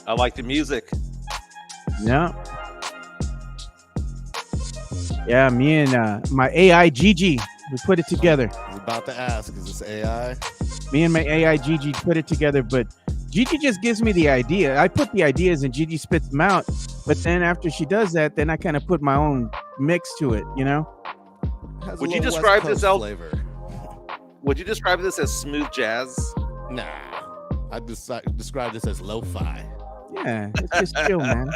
I like the music. Yeah. Yeah, me and my AI Gigi, we put it together. I was about to ask, is this AI? Me and my AI Gigi put it together, but Gigi just gives me the idea. I put the ideas and Gigi spits them out. But then after she does that, then I kind of put my own mix to it, you know? Has Would a you little describe West this Coast flavor? Would you describe this as smooth jazz? Nah, I describe this as lo-fi. Yeah, it's just chill, man.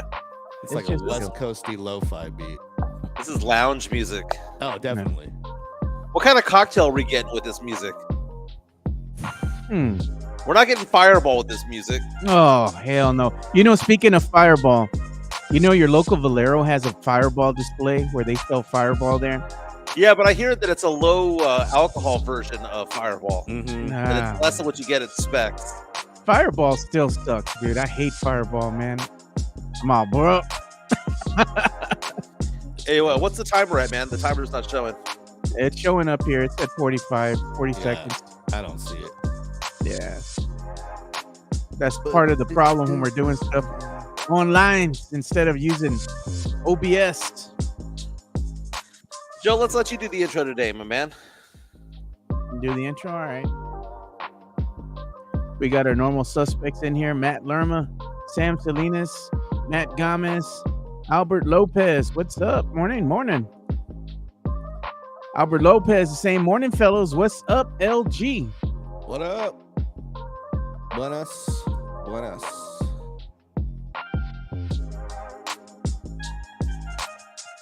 It's like a just West chill. Coasty lo-fi beat. This is lounge music. Oh, definitely. What kind of cocktail are we getting with this music? Hmm. We're not getting Fireball with this music. Oh, hell no. You know, speaking of Fireball, you know your local Valero has a Fireball display where they sell Fireball there? Yeah, but I hear that it's a low alcohol version of Fireball. Mm-hmm. And it's less than what you get at Specs. Fireball still sucks, dude. I hate Fireball, man. Come on, bro. Hey, what's the timer at, man? The timer's not showing. It's showing up here. It's at 40 seconds. I don't see it. Yeah. That's part of the problem when we're doing stuff online instead of using OBS. Joe, let's let you do the intro today, my man. Do the intro? All right. We got our normal suspects in here. Matt Lerma, Sam Salinas, Matt Gomez, Albert Lopez. What's up? Morning. Albert Lopez, the same morning, fellows. What's up, LG? What up? Buenas.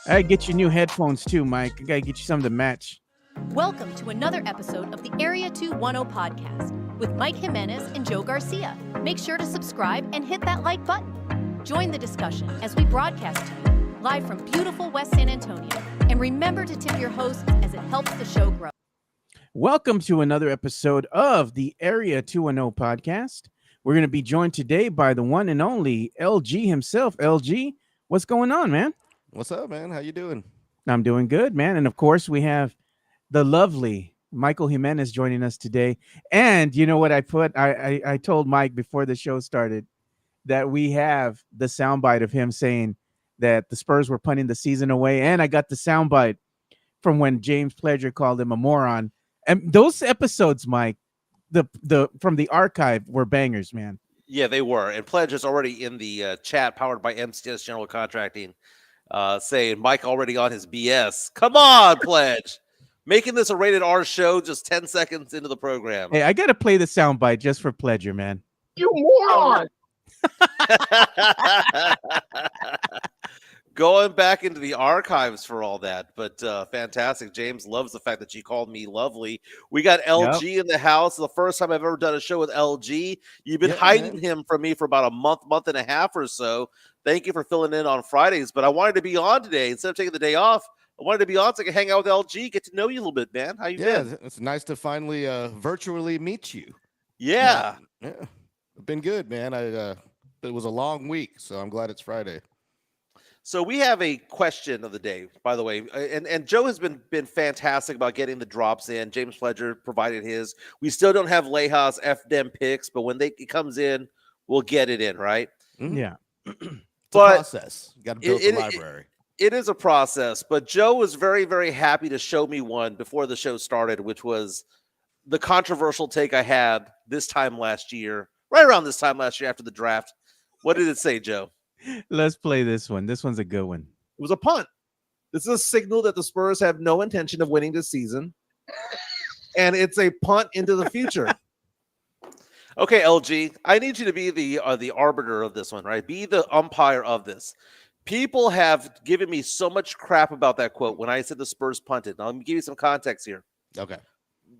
I get you new headphones too, Mike. I gotta get you some to match. Welcome to another episode of the Area 210 podcast with Mike Jimenez and Joe Garcia. Make sure to subscribe and hit that like button. Join the discussion as we broadcast to you live from beautiful West San Antonio. And remember to tip your hosts as it helps the show grow. Welcome to another episode of the Area 210 podcast. We're going to be joined today by the one and only LG himself. LG, what's going on, man? What's up, man? How you doing? I'm doing good, man. And of course, we have the lovely Michael Jimenez joining us today. And you know what I put? I told Mike before the show started that we have the soundbite of him saying that the Spurs were punting the season away. And I got the soundbite from when James Pledger called him a moron. And those episodes, Mike, the from the archive were bangers, man. Yeah, they were. And Pledge is already in the chat powered by MCS General Contracting saying Mike already on his BS. Come on, Pledge. Making this a rated R show just 10 seconds into the program. Hey, I got to play the soundbite just for Pledger, man. You moron! Going back into the archives for all that, but fantastic. James loves the fact that you called me lovely. We got LG in the house. The first time I've ever done a show with LG. You've been hiding him from me for about a month and a half or so. Thank you for filling in on Fridays, but I wanted to be on today. Instead of taking the day off, I wanted to be on so I could hang out with LG, get to know you a little bit, man. How you been? It's nice to finally virtually meet you. Yeah. It's been good, man. It was a long week, so I'm glad it's Friday. So we have a question of the day, by the way, and Joe has been fantastic about getting the drops in. James Pledger provided his. We still don't have Leja's FDM picks, but when it comes in, we'll get it in, right? Mm-hmm. Yeah. It's a process. You got to build the library. It is a process, but Joe was very, very happy to show me one before the show started, which was the controversial take I had this time last year, right around this time last year after the draft. What did it say, Joe? Let's play this one. This one's a good one. It was a punt. This is a signal that the Spurs have no intention of winning this season, and it's a punt into the future. Okay, LG, I need you to be the arbiter of this one, right? Be the umpire of this. People have given me so much crap about that quote when I said the Spurs punted. Now, let me give you some context here. Okay.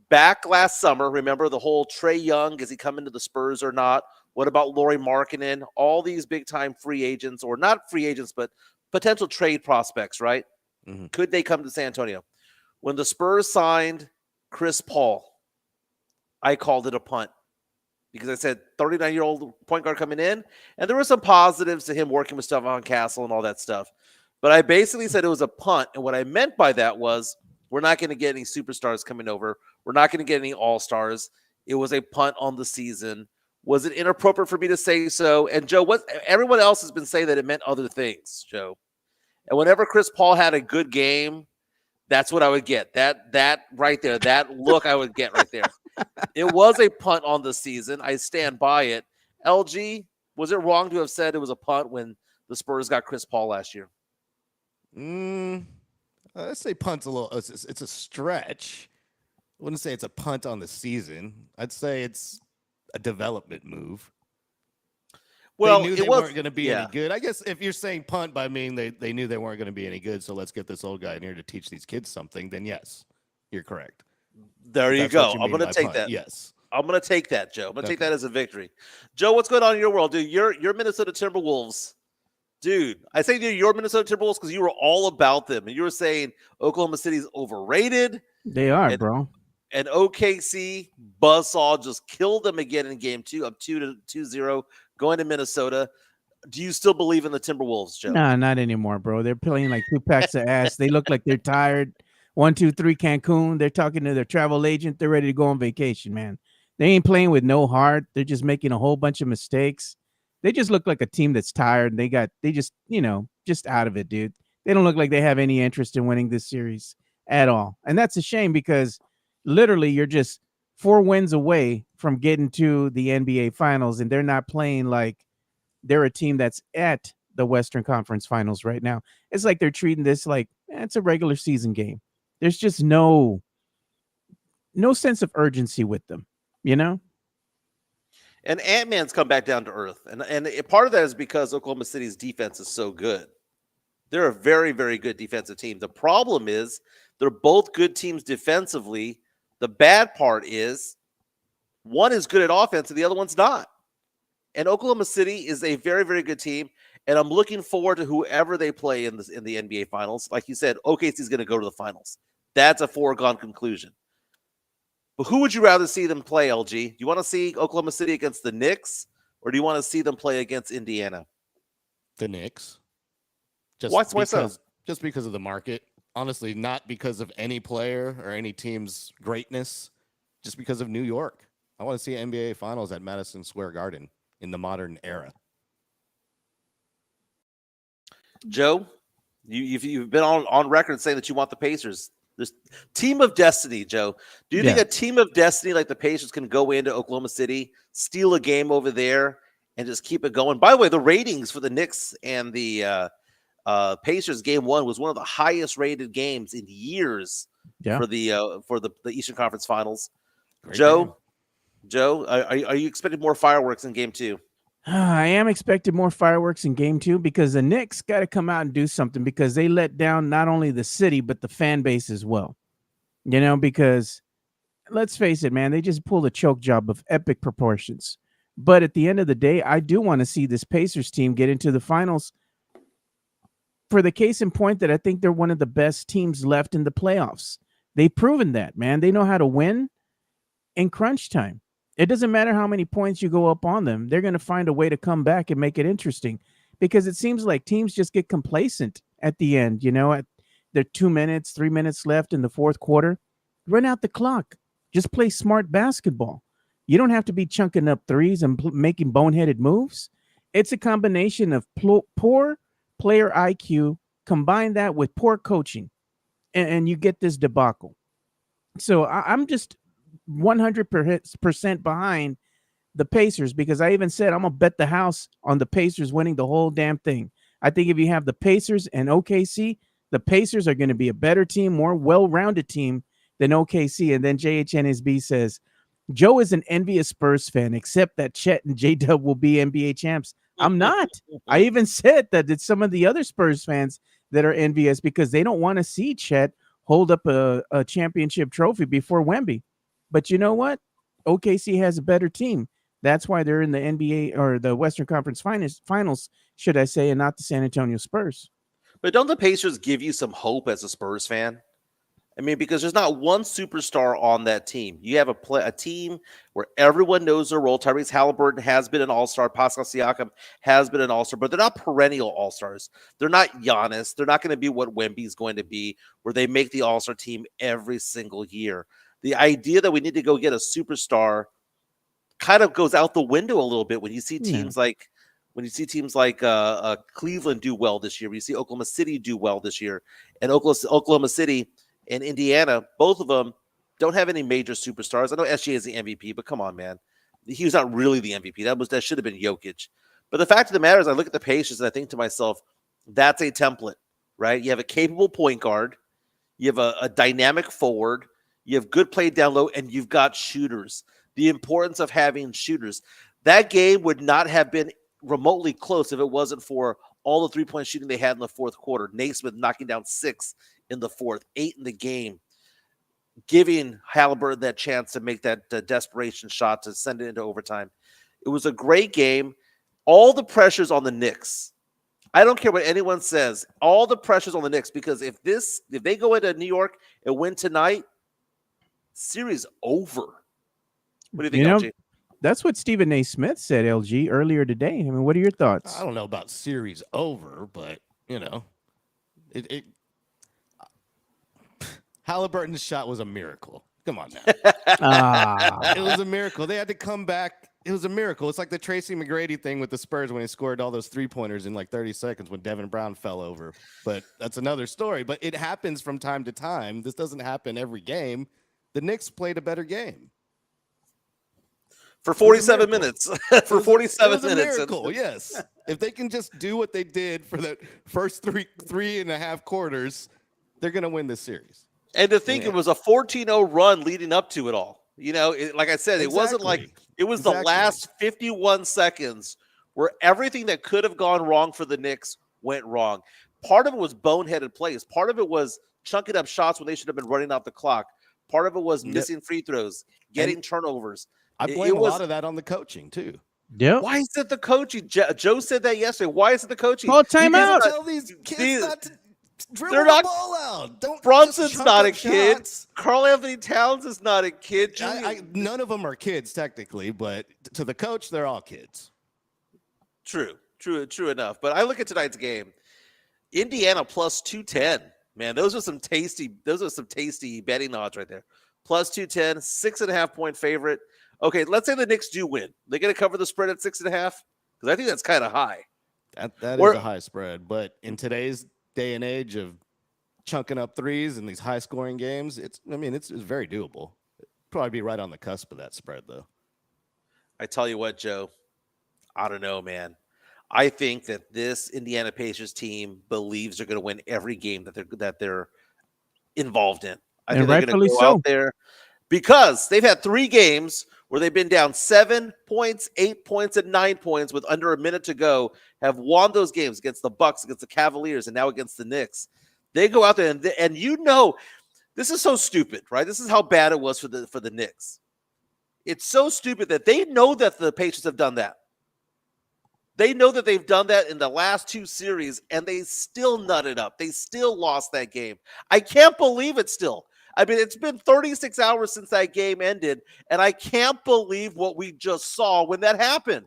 Back last summer, remember the whole Trae Young, is he coming to the Spurs or not? What about Lauri Markkanen? All these big-time free agents, or not free agents, but potential trade prospects, right? Mm-hmm. Could they come to San Antonio? When the Spurs signed Chris Paul, I called it a punt because I said 39-year-old point guard coming in, and there were some positives to him working with Stephon Castle and all that stuff. But I basically said it was a punt, and what I meant by that was we're not going to get any superstars coming over. We're not going to get any all-stars. It was a punt on the season. Was it inappropriate for me to say so? And Joe, what everyone else has been saying that it meant other things, Joe. And whenever Chris Paul had a good game, that's what I would get. That right there, that look I would get right there. It was a punt on the season. I stand by it. LG, was it wrong to have said it was a punt when the Spurs got Chris Paul last year? Let's say punt's a little. It's a stretch. I wouldn't say it's a punt on the season. I'd say it's a development move. Well, they knew they weren't going to be yeah. any good. I guess if you're saying punt by mean they knew they weren't going to be any good, so let's get this old guy in here to teach these kids something, then yes, you're correct. There you go. I'm going to take punt. that. Yes. I'm going to take that, Joe. I'm going to take that as a victory. Joe, what's going on in your world, dude? You're Minnesota Timberwolves. Dude, I say you're Minnesota Timberwolves because you were all about them. And you were saying Oklahoma City's overrated. They are, bro. And OKC buzzsaw just killed them again in game 2, up 2-0, going to Minnesota. Do you still believe in the Timberwolves, Joe? Nah, not anymore, bro. They're playing like 2 packs of ass. They look like they're tired. 1, 2, 3 Cancun. They're talking to their travel agent. They're ready to go on vacation, man. They ain't playing with no heart. They're just making a whole bunch of mistakes. They just look like a team that's tired. They just out of it, dude. They don't look like they have any interest in winning this series at all. And that's a shame because literally you're just 4 wins away from getting to the NBA finals, and they're not playing like they're a team that's at the Western Conference Finals right now. It's like they're treating this like it's a regular season game. There's just no sense of urgency with them, you know? And Ant-Man's come back down to earth. And part of that is because Oklahoma City's defense is so good. They're a very, very good defensive team. The problem is they're both good teams defensively. The bad part is one is good at offense and the other one's not. And Oklahoma City is a very, very good team. And I'm looking forward to whoever they play in the NBA Finals. Like you said, OKC is going to go to the finals. That's a foregone conclusion. But who would you rather see them play, LG? Do you want to see Oklahoma City against the Knicks, or do you want to see them play against Indiana? The Knicks. Why so? Just because of the market. Honestly, not because of any player or any team's greatness. Just because of New York. I want to see NBA Finals at Madison Square Garden in the modern era. Joe, you've been on record saying that you want the Pacers. This team of destiny, Joe. Do you think a team of destiny like the Pacers can go into Oklahoma City, steal a game over there, and just keep it going? By the way, the ratings for the Knicks and the Pacers game 1 was one of the highest rated games in years for the Eastern Conference Finals. Great Joe, game. Joe, are you expecting more fireworks in game 2? I am expecting more fireworks in game 2 because the Knicks got to come out and do something because they let down not only the city, but the fan base as well. You know, because let's face it, man, they just pulled a choke job of epic proportions. But at the end of the day, I do want to see this Pacers team get into the finals for the case in point that I think they're one of the best teams left in the playoffs. They've proven that, man. They know how to win in crunch time. It doesn't matter how many points you go up on them. They're going to find a way to come back and make it interesting because it seems like teams just get complacent at the end. You know, there are 2 minutes, 3 minutes left in the fourth quarter. Run out the clock. Just play smart basketball. You don't have to be chunking up threes and making boneheaded moves. It's a combination of poor player IQ, combine that with poor coaching, and you get this debacle. So I'm just 100% behind the Pacers because I even said I'm going to bet the house on the Pacers winning the whole damn thing. I think if you have the Pacers and OKC, the Pacers are going to be a better team, more well-rounded team than OKC. And then JHNSB says, Joe is an envious Spurs fan, except that Chet and J-Dub will be NBA champs. I'm not. I even said that it's some of the other Spurs fans that are envious because they don't want to see Chet hold up a championship trophy before Wemby. But you know what? OKC has a better team. That's why they're in the NBA or the Western Conference finals, should I say, and not the San Antonio Spurs. But don't the Pacers give you some hope as a Spurs fan? I mean, because there's not one superstar on that team. You have a team where everyone knows their role. Tyrese Halliburton has been an all-star. Pascal Siakam has been an all-star, but they're not perennial all-stars. They're not Giannis. They're not going to be what Wemby's going to be, where they make the all-star team every single year. The idea that we need to go get a superstar kind of goes out the window a little bit when you see teams like Cleveland do well this year. We see Oklahoma City do well this year, and Oklahoma City and Indiana, both of them don't have any major superstars. I know SGA is the MVP, but come on, man, he was not really the MVP. That should have been Jokic. But the fact of the matter is, I look at the Pacers and I think to myself, that's a template, right? You have a capable point guard, you have a dynamic forward, you have good play down low, and you've got shooters. The importance of having shooters. That game would not have been remotely close if it wasn't for all the three-point shooting they had in the fourth quarter. Naismith knocking down 6 in the fourth, 8 in the game, giving Halliburton that chance to make that desperation shot to send it into overtime. It was a great game. All the pressures on the Knicks. I don't care what anyone says. All the pressures on the Knicks, because if they go into New York and win tonight, series over. What do you think, LG? That's what Stephen A. Smith said, LG, earlier today. I mean, what are your thoughts? I don't know about series over, but it Halliburton's shot was a miracle. Come on now. It was a miracle. They had to come back. It was a miracle. It's like the Tracy McGrady thing with the Spurs when he scored all those 3-pointers in like 30 seconds when Devin Brown fell over. But that's another story. But it happens from time to time. This doesn't happen every game. The Knicks played a better game. For 47 minutes. For 47 minutes. It was a miracle, yes. If they can just do what they did for the first three and a half quarters, they're going to win this series. And to think it was a 14-0 run leading up to it all. Like I said, it wasn't like it was the last 51 seconds where everything that could have gone wrong for the Knicks went wrong. Part of it was boneheaded plays. Part of it was chunking up shots when they should have been running out the clock. Part of it was missing free throws, getting turnovers. I blame a lot of that on the coaching, too. Yeah. Why is it the coaching? Joe said that yesterday. Why is it the coaching? Call timeout. Tell these kids not to dribble the ball out. Brunson's not a kid. Karl Anthony Towns is not a kid. None of them are kids, technically, but to the coach, they're all kids. True enough. But I look at tonight's game. Indiana plus 210. Man, those are some tasty betting odds right there. Plus 210, 6.5-point favorite. Okay, let's say the Knicks do win. They're going to cover the spread at 6.5? Because I think that's kind of high. That is a high spread. But in today's day and age of chunking up threes and these high-scoring games, it's very doable. Probably be right on the cusp of that spread, though. I tell you what, Joe, I don't know, man. I think that this Indiana Pacers team believes they're going to win every game that they're involved in. I think they're going to go out there because they've had 3 games where they've been down 7 points, 8 points, and 9 points with under a minute to go, have won those games against the Bucks, against the Cavaliers, and now against the Knicks. They go out there and this is so stupid, right? This is how bad it was for the Knicks. It's so stupid that they know that the Pacers have done that. They know that they've done that in the last 2 series, and they still nutted up. They still lost that game. I can't believe it still. I mean, it's been 36 hours since that game ended, and I can't believe what we just saw when that happened.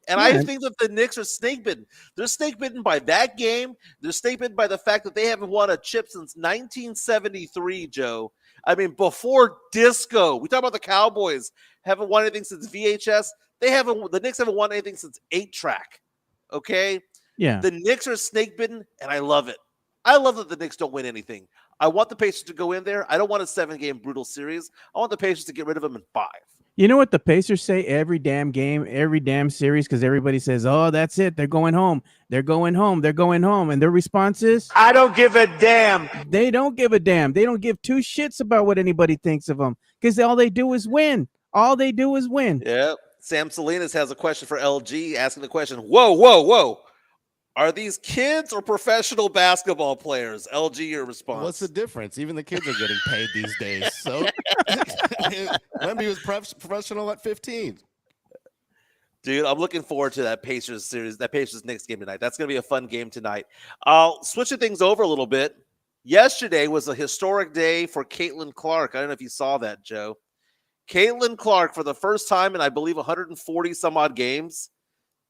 And I think that the Knicks are snake bitten. They're snake bitten by that game. They're snake bitten by the fact that they haven't won a chip since 1973, Joe. I mean, before disco. We talk about the Cowboys haven't won anything since VHS. The Knicks haven't won anything since 8-track. Okay? Yeah. The Knicks are snake bitten, and I love it. I love that the Knicks don't win anything. I want the Pacers to go in there. I don't want a 7-game brutal series. I want the Pacers to get rid of them in 5. You know what the Pacers say every damn game, every damn series, because everybody says, oh, that's it. They're going home. They're going home. They're going home. And their response is, I don't give a damn. They don't give a damn. They don't give 2 shits about what anybody thinks of them because all they do is win. All they do is win. Yeah. Sam Salinas has a question for LG, asking the question, whoa. Are these kids or professional basketball players? LG, your response. What's the difference? Even the kids are getting paid these days. So Wemby was professional at 15. Dude, I'm looking forward to that Pacers series, that Pacers Knicks game tonight. That's going to be a fun game tonight. Switching things over a little bit. Yesterday was a historic day for Caitlin Clark. I don't know if you saw that, Joe. Caitlin Clark, for the first time in, I believe, 140 some odd games,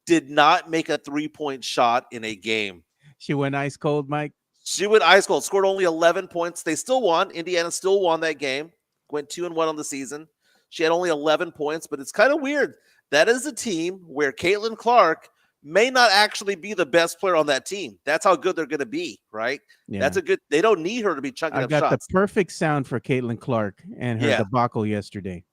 did not make a 3-point shot in a game. She went ice cold, Mike. She went ice cold, scored only 11 points. They still won. Indiana still won that game. Went 2-1 on the season. She had only 11 points, but it's kind of weird. That is a team where Caitlin Clark may not actually be the best player on that team. That's how good they're going to be, right? Yeah. That's a good. They don't need her to be chunking up shots. I got the perfect sound for Caitlin Clark and her debacle yesterday.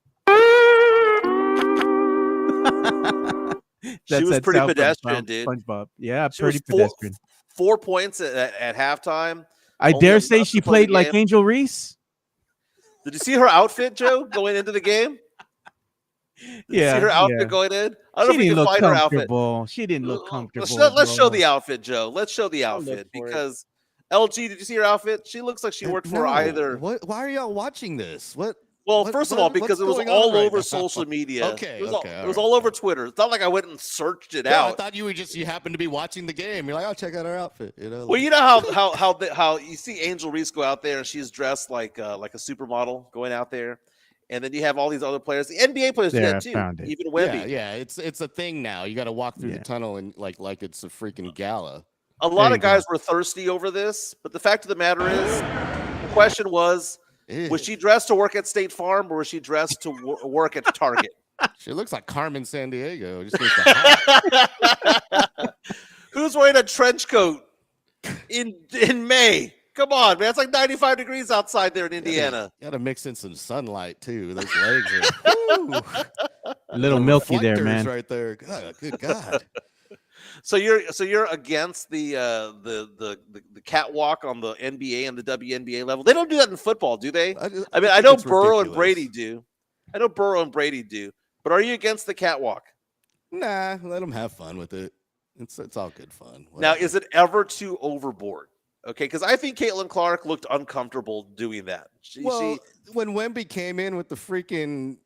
She was pretty pedestrian, dude. SpongeBob. Yeah, pretty pedestrian. 4 points at halftime. I dare say she played like Angel Reese. Did you see her outfit, Joe, going into the game? Did you see her outfit going in? I don't know if you can find her outfit. She didn't look comfortable. Let's show the outfit, Joe. Let's show the outfit because LG, did you see her outfit? She looks like she worked for either. What? Why are y'all watching this? What? Well, first of all, because it was all over social media. It was all over Twitter. It's not like I went and searched it out. I thought you happened to be watching the game. You're like, I'll check out her outfit. Well, you know how you see Angel Reese go out there and she's dressed like a supermodel going out there, and then you have all these other players. The NBA players do that too. Even Wemby. Yeah. It's a thing now. You got to walk through the tunnel and like it's a freaking gala. A lot of guys were thirsty over this, but the fact of the matter is, the question was. Was she dressed to work at State Farm or was she dressed to work at Target? She looks like Carmen Sandiego. Just needs the Who's wearing a trench coat in May? Come on, man. It's like 95 degrees outside there in Indiana. You got to mix in some sunlight, too. Those legs are a little milky there, man. Right there. God, good God. So you're against the catwalk on the NBA and the WNBA level. They don't do that in football, do they? I know Burrow and Brady do. But are you against the catwalk? Nah, let them have fun with it. It's all good fun. Whatever. Now, is it ever too overboard? Okay, because I think Caitlin Clark looked uncomfortable doing that. When Wemby came in with the freaking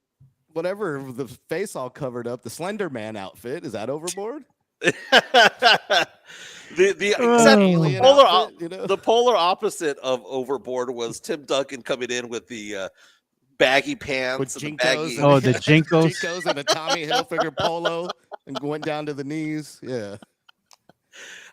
whatever, the face all covered up, the Slender Man outfit, is that overboard? The polar opposite of overboard was Tim Duncan coming in with the baggy pants with and Jinkos the Jinkos. Jinkos and a Tommy Hilfiger polo and went down to the knees. Yeah.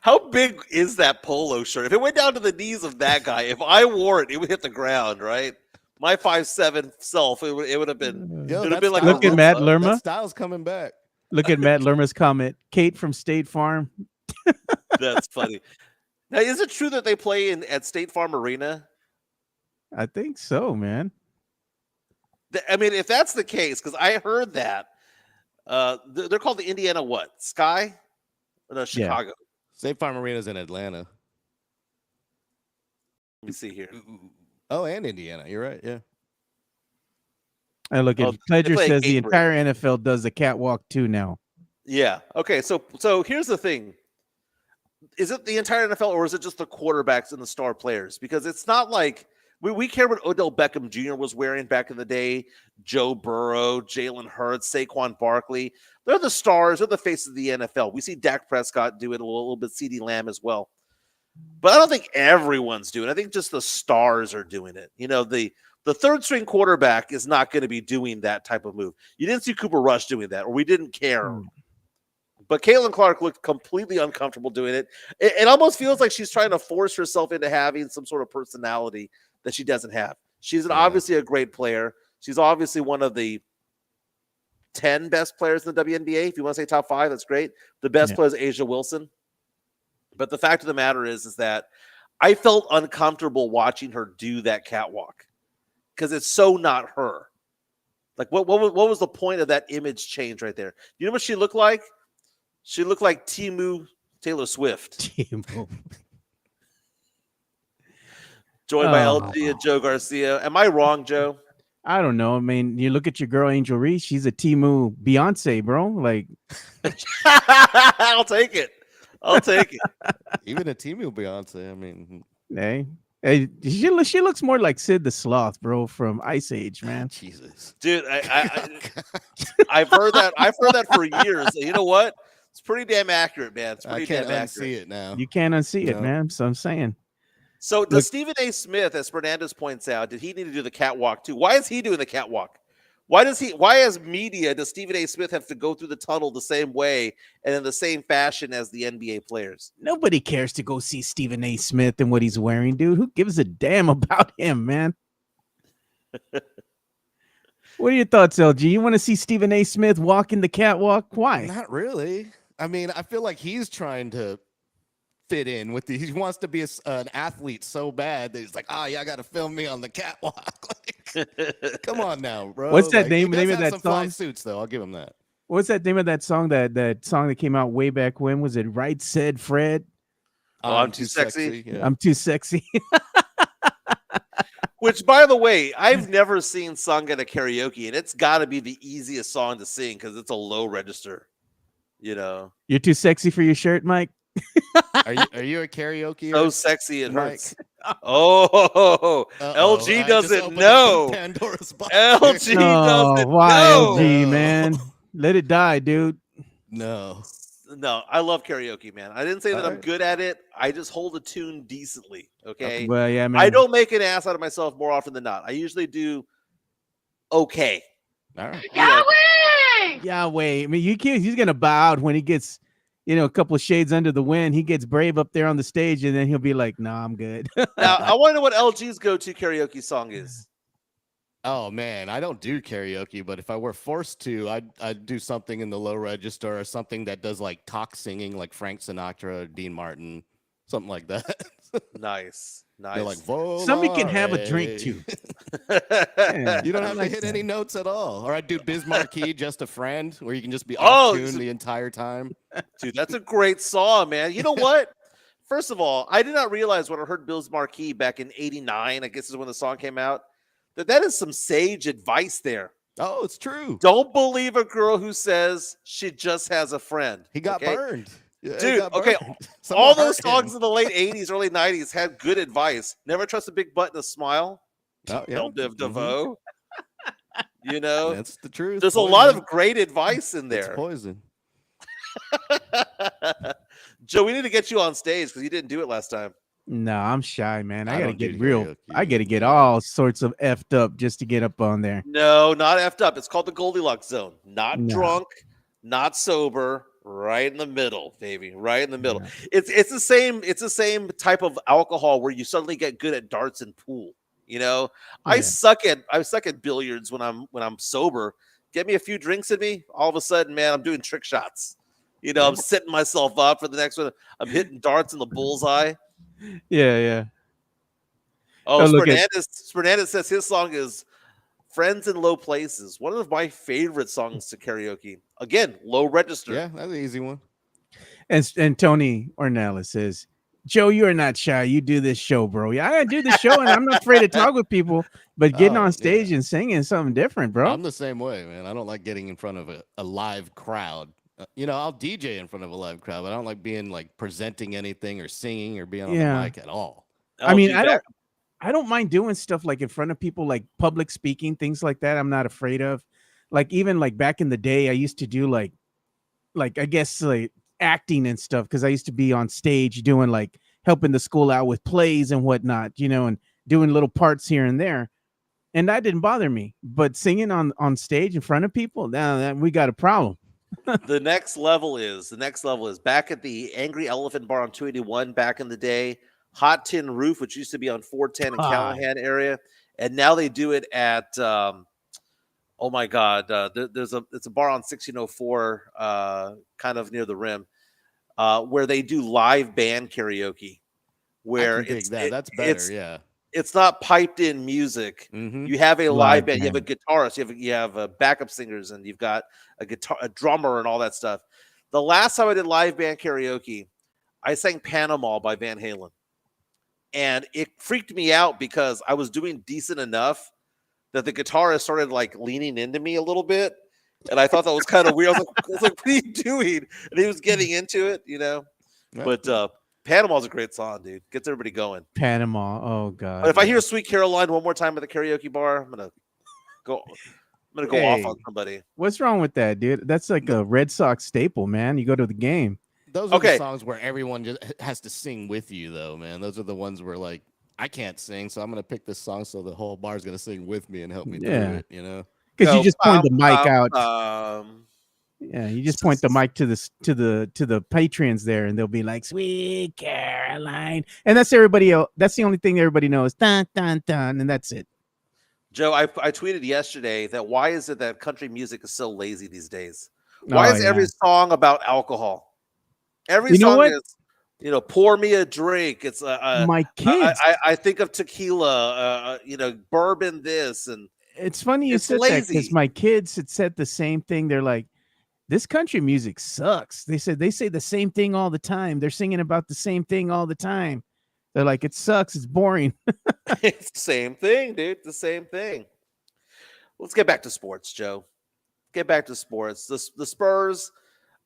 How big is that polo shirt? If it went down to the knees of that guy, if I wore it, it would hit the ground, right? My 5'7" self, it would have been. It would have been like. Look at Matt Lerma. That style's coming back. Look at Matt Lerma's comment. Kate from State Farm. That's funny. Now, is it true that they play at State Farm Arena? I think so, man. I mean, if that's the case, because I heard that they're called the Indiana what? Sky? No, Chicago. Yeah. State Farm Arena's in Atlanta. Let me see here. Oh, and Indiana. You're right. Yeah. And look at Pledger says the entire NFL does the catwalk too now. Yeah. Okay. So here's the thing. Is it the entire NFL or is it just the quarterbacks and the star players? Because it's not like we care what Odell Beckham Jr. was wearing back in the day, Joe Burrow, Jalen Hurts, Saquon Barkley. They're the stars. They're the faces of the NFL. We see Dak Prescott do it a little bit, CeeDee Lamb as well. But I don't think everyone's doing it. I think just the stars are doing it. You know, the third string quarterback is not going to be doing that type of move. You didn't see Cooper Rush doing that, or we didn't care. But Caitlin Clark looked completely uncomfortable doing it. It almost feels like she's trying to force herself into having some sort of personality that she doesn't have. She's obviously a great player. She's obviously one of the 10 best players in the WNBA. If you want to say top 5, that's great. The best player is Asia Wilson. But the fact of the matter is that I felt uncomfortable watching her do that catwalk because it's so not her. Like, what was the point of that image change right there? You know what she looked like? She looked like Timu Taylor Swift. Timu. Joined by LG and Joe Garcia. Am I wrong, Joe? I don't know. I mean, you look at your girl Angel Reese. She's a Timu Beyonce, bro. Like, I'll take it. Even a Timu Beyonce. I mean, hey, she looks more like Sid the Sloth, bro, from Ice Age, man. Jesus, dude, I've heard that. I've heard that for years. You know what? It's pretty damn accurate, man. It's pretty damn accurate. Unsee it now. You can't unsee it, man. So I'm saying. So does Stephen A. Smith, as Fernandez points out, did he need to do the catwalk too? Why is he doing the catwalk? Why as media does Stephen A. Smith have to go through the tunnel the same way and in the same fashion as the NBA players? Nobody cares to go see Stephen A. Smith and what he's wearing, dude. Who gives a damn about him, man? What are your thoughts, LG? You want to see Stephen A. Smith walking the catwalk? Why? Not really. I mean, I feel like he's trying to fit in with he wants to be an athlete so bad that he's like, oh yeah, I got to film me on the catwalk. Like, come on now, bro. What's that like, name of that some song? fly suits though. I'll give him that. What's that name of that song? That song that came out way back when? Was it Right Said Fred? Oh, I'm too sexy. Yeah. I'm too sexy. Which, by the way, I've never seen sung at a karaoke, and it's got to be the easiest song to sing because it's a low register. You know, You're too sexy for your shirt, Mike. Are you a karaoke? so sexy it Mike? hurts. Oh, LG doesn't know. Pandora's box. LG doesn't why, know. LG, man? Let it die, dude. No. I love karaoke, man. I didn't say that All I'm right. good at it. I just hold a tune decently. Okay. Well, yeah, man. I don't make an ass out of myself more often than not. I usually do okay. All right. Yahweh. I mean, he's gonna bow out when he gets, a couple of shades under the wind. He gets brave up there on the stage, and then he'll be like, "Nah, I'm good." Now, I want to know what LG's go-to karaoke song is. Oh man, I don't do karaoke, but if I were forced to, I'd do something in the low register or something that does like talk singing, like Frank Sinatra or Dean Martin, something like that. Nice. They're like, Somebody can have a drink too. Yeah, You don't I have like to hit that. any notes at all. Or I'd do Biz Marquee, Just a Friend, where you can just be Oh, off tune the entire time. Dude, that's a great song, man. You know what? First of all, I did not realize when I heard Bill's Marquee back in '89, I guess is when the song came out, that is some sage advice there. Oh, it's true. Don't believe a girl who says she just has a friend. He got okay? burned. Yeah, he Dude, got okay, burned. all Someone those hurt him. songs in the late 80s, early 90s had good advice. Never trust a big butt and a smile. Oh, yeah. Don't live Mhm. DeVoe. You know, That's the truth. there's a Poison. lot of great advice in It's there. poison. Joe, we need to get you on stage because you didn't do it last time. No, I'm shy, man. I I gotta don't do get real. karaoke. I gotta get Yeah. all sorts of effed up just to get up on there. No, not effed up. It's called the Goldilocks zone. Not No. drunk, not sober, right in the middle, baby. Right in the middle. Yeah. It's the same type of alcohol where you suddenly get good at darts and pool. You know, I Yeah. suck at billiards when I'm sober. Get me a few drinks in me, all of a sudden, man, I'm doing trick shots. You know, I'm setting myself up for the next one. I'm hitting darts in the bullseye. Yeah. Oh, Oh, look at- Fernandez says his song is Friends in Low Places. One of my favorite songs to karaoke. Again, low register. Yeah, that's an easy one. And Tony Ornelas says, Joe, you are not shy. You do this show, bro. Yeah, I do the show, and I'm not afraid to talk with people. But getting Oh, on stage yeah. and singing is something different, bro. I'm the same way, man. I don't like getting in front of a live crowd. I'll DJ in front of a live crowd, but I don't like being like presenting anything or singing or being on Yeah. the mic at all. I mean, LG back- I don't mind doing stuff like in front of people, like public speaking, things like that. I'm not afraid of. Like even like back in the day, I used to do like I guess like acting and stuff because I used to be on stage doing like helping the school out with plays and whatnot, and doing little parts here and there, and that didn't bother me. But singing on stage in front of people, now that we got a problem. the next level is back at the Angry Elephant Bar on 281 back in the day. Hot Tin Roof, which used to be on 410 and Callahan area, and now they do it at oh my god, it's a bar on 1604, kind of near the rim, where they do live band karaoke. Where I can dig that. That's better. Yeah. It's not piped in music. Mhm. You have a live Live band. You have a band. guitarist. You have backup singers, and you've got a drummer, and all that stuff. The last time I did live band karaoke, I sang "Panama" by Van Halen, and it freaked me out because I was doing decent enough that the guitarist started like leaning into me a little bit, and I thought that was kind of weird. I was like, "What are you doing?" And he was getting into it, Yeah. But Panama's a great song, dude. Gets everybody going. Panama. Oh god. But if I hear "Sweet Caroline" one more time at the karaoke bar, I'm gonna go off Hey. on somebody. What's wrong with that, dude? That's like a Red Sox staple, man. You go to the game. Those are Okay. the songs where everyone just has to sing with you, though, man. Those are the ones where like I can't sing, so I'm gonna pick this song so the whole bar's gonna sing with me and help me Yeah. through it. Because you Go, just point the mic bum, out. bum. Yeah, you just point the mic to the patrons there, and they'll be like, "Sweet Caroline," and that's everybody else. That's the only thing everybody knows. Dun dun dun, and that's it. Joe, I tweeted yesterday that why is it that country music is so lazy these days? Why Oh is every yeah. song about alcohol? Every You know song what? is, pour me a drink. It's My kids. I think of tequila, bourbon this, and It's funny you it's said that because lazy. my kids had said the same thing. They're like, this country music sucks. They said they say the same thing all the time. They're singing about the same thing all the time. They're like, it sucks. It's boring. It's the same thing, dude. The same thing. Let's get back to sports, Joe. Get back to sports. The Spurs.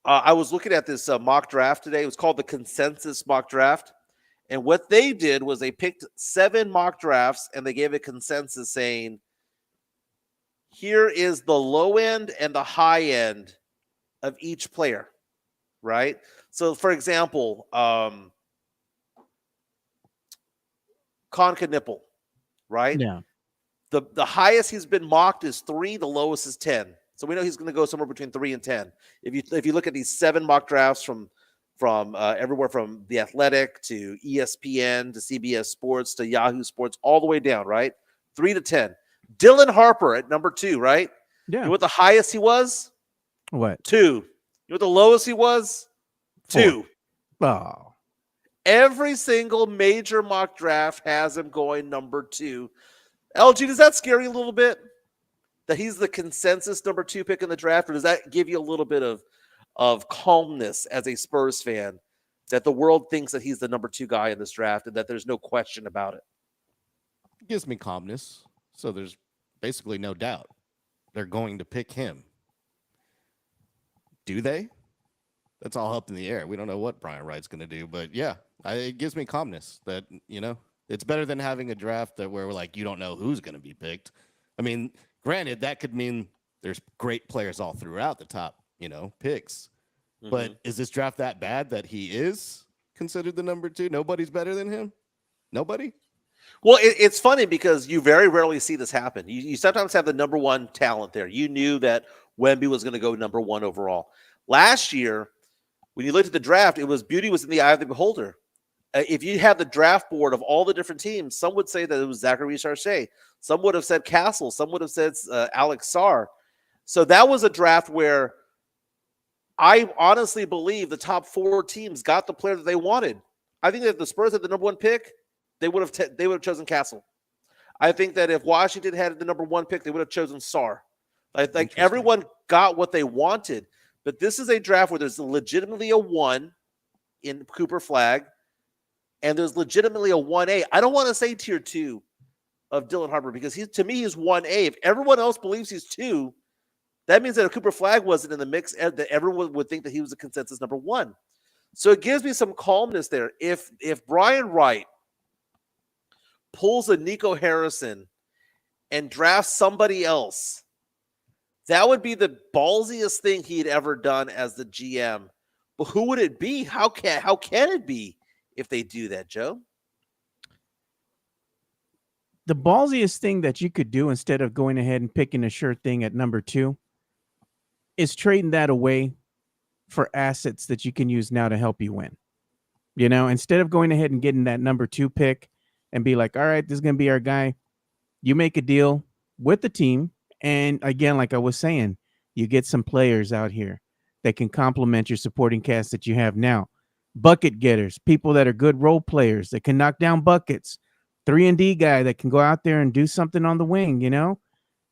I was looking at this mock draft today. It was called the consensus mock draft. And what they did was they picked 7 mock drafts and they gave a consensus saying, here is the low end and the high end of each player, right? So, for example, Conca Nipple, right? Yeah. The highest he's been mocked is 3, the lowest is 10. So we know he's going to go somewhere between 3 and 10. If you look at these 7 mock drafts from everywhere from The Athletic to ESPN to CBS Sports to Yahoo Sports, all the way down, right? 3 to 10. Dylan Harper at number 2, right? Yeah. You know what the highest he was? What? 2. You know what the lowest he was? 2. Oh. Every single major mock draft has him going number 2. LG, does that scare you a little bit? That he's the consensus number 2 pick in the draft, or does that give you a little bit of calmness as a Spurs fan that the world thinks that he's the number 2 guy in this draft and that there's no question about it? It gives me calmness. So there's basically no doubt they're going to pick him. Do they? That's all up in the air. We don't know what Brian Wright's going to do, but yeah, it gives me calmness that, it's better than having a draft that where we're like, you don't know who's going to be picked. I mean, granted, that could mean there's great players all throughout the top, picks. Mm-hmm. But is this draft that bad that he is considered the number 2? Nobody's better than him? Nobody? Well, it's funny because you very rarely see this happen. You sometimes have the number 1 talent there. You knew that Wemby was going to go number 1 overall. Last year, when you looked at the draft, beauty was in the eye of the beholder. If you had the draft board of all the different teams, some would say that it was Zachary Sarche. Some would have said Castle. Some would have said Alex Sarr. So that was a draft where I honestly believe the top 4 teams got the player that they wanted. I think that if the Spurs had the number 1 pick, they would have chosen Castle. I think that if Washington had the number 1 pick, they would have chosen Sarr. Like everyone got what they wanted. But this is a draft where there's legitimately a 1 in Cooper Flag, and there's legitimately a 1A. I don't want to say tier 2 of Dylan Harper because to me he's 1A. If everyone else believes he's 2, that means that if Cooper Flag wasn't in the mix, that everyone would think that he was a consensus number 1. So it gives me some calmness there. If Brian Wright pulls a Nico Harrison and drafts somebody else, that would be the ballsiest thing he'd ever done as the GM. But who would it be? How can it be if they do that, Joe? The ballsiest thing that you could do instead of going ahead and picking a sure thing at number 2 is trading that away for assets that you can use now to help you win. Instead of going ahead and getting that number 2 pick and be like, all right, this is going to be our guy, you make a deal with the team. And again, like I was saying, you get some players out here that can complement your supporting cast that you have now. Bucket getters, people that are good role players that can knock down buckets, 3-and-D guy that can go out there and do something on the wing,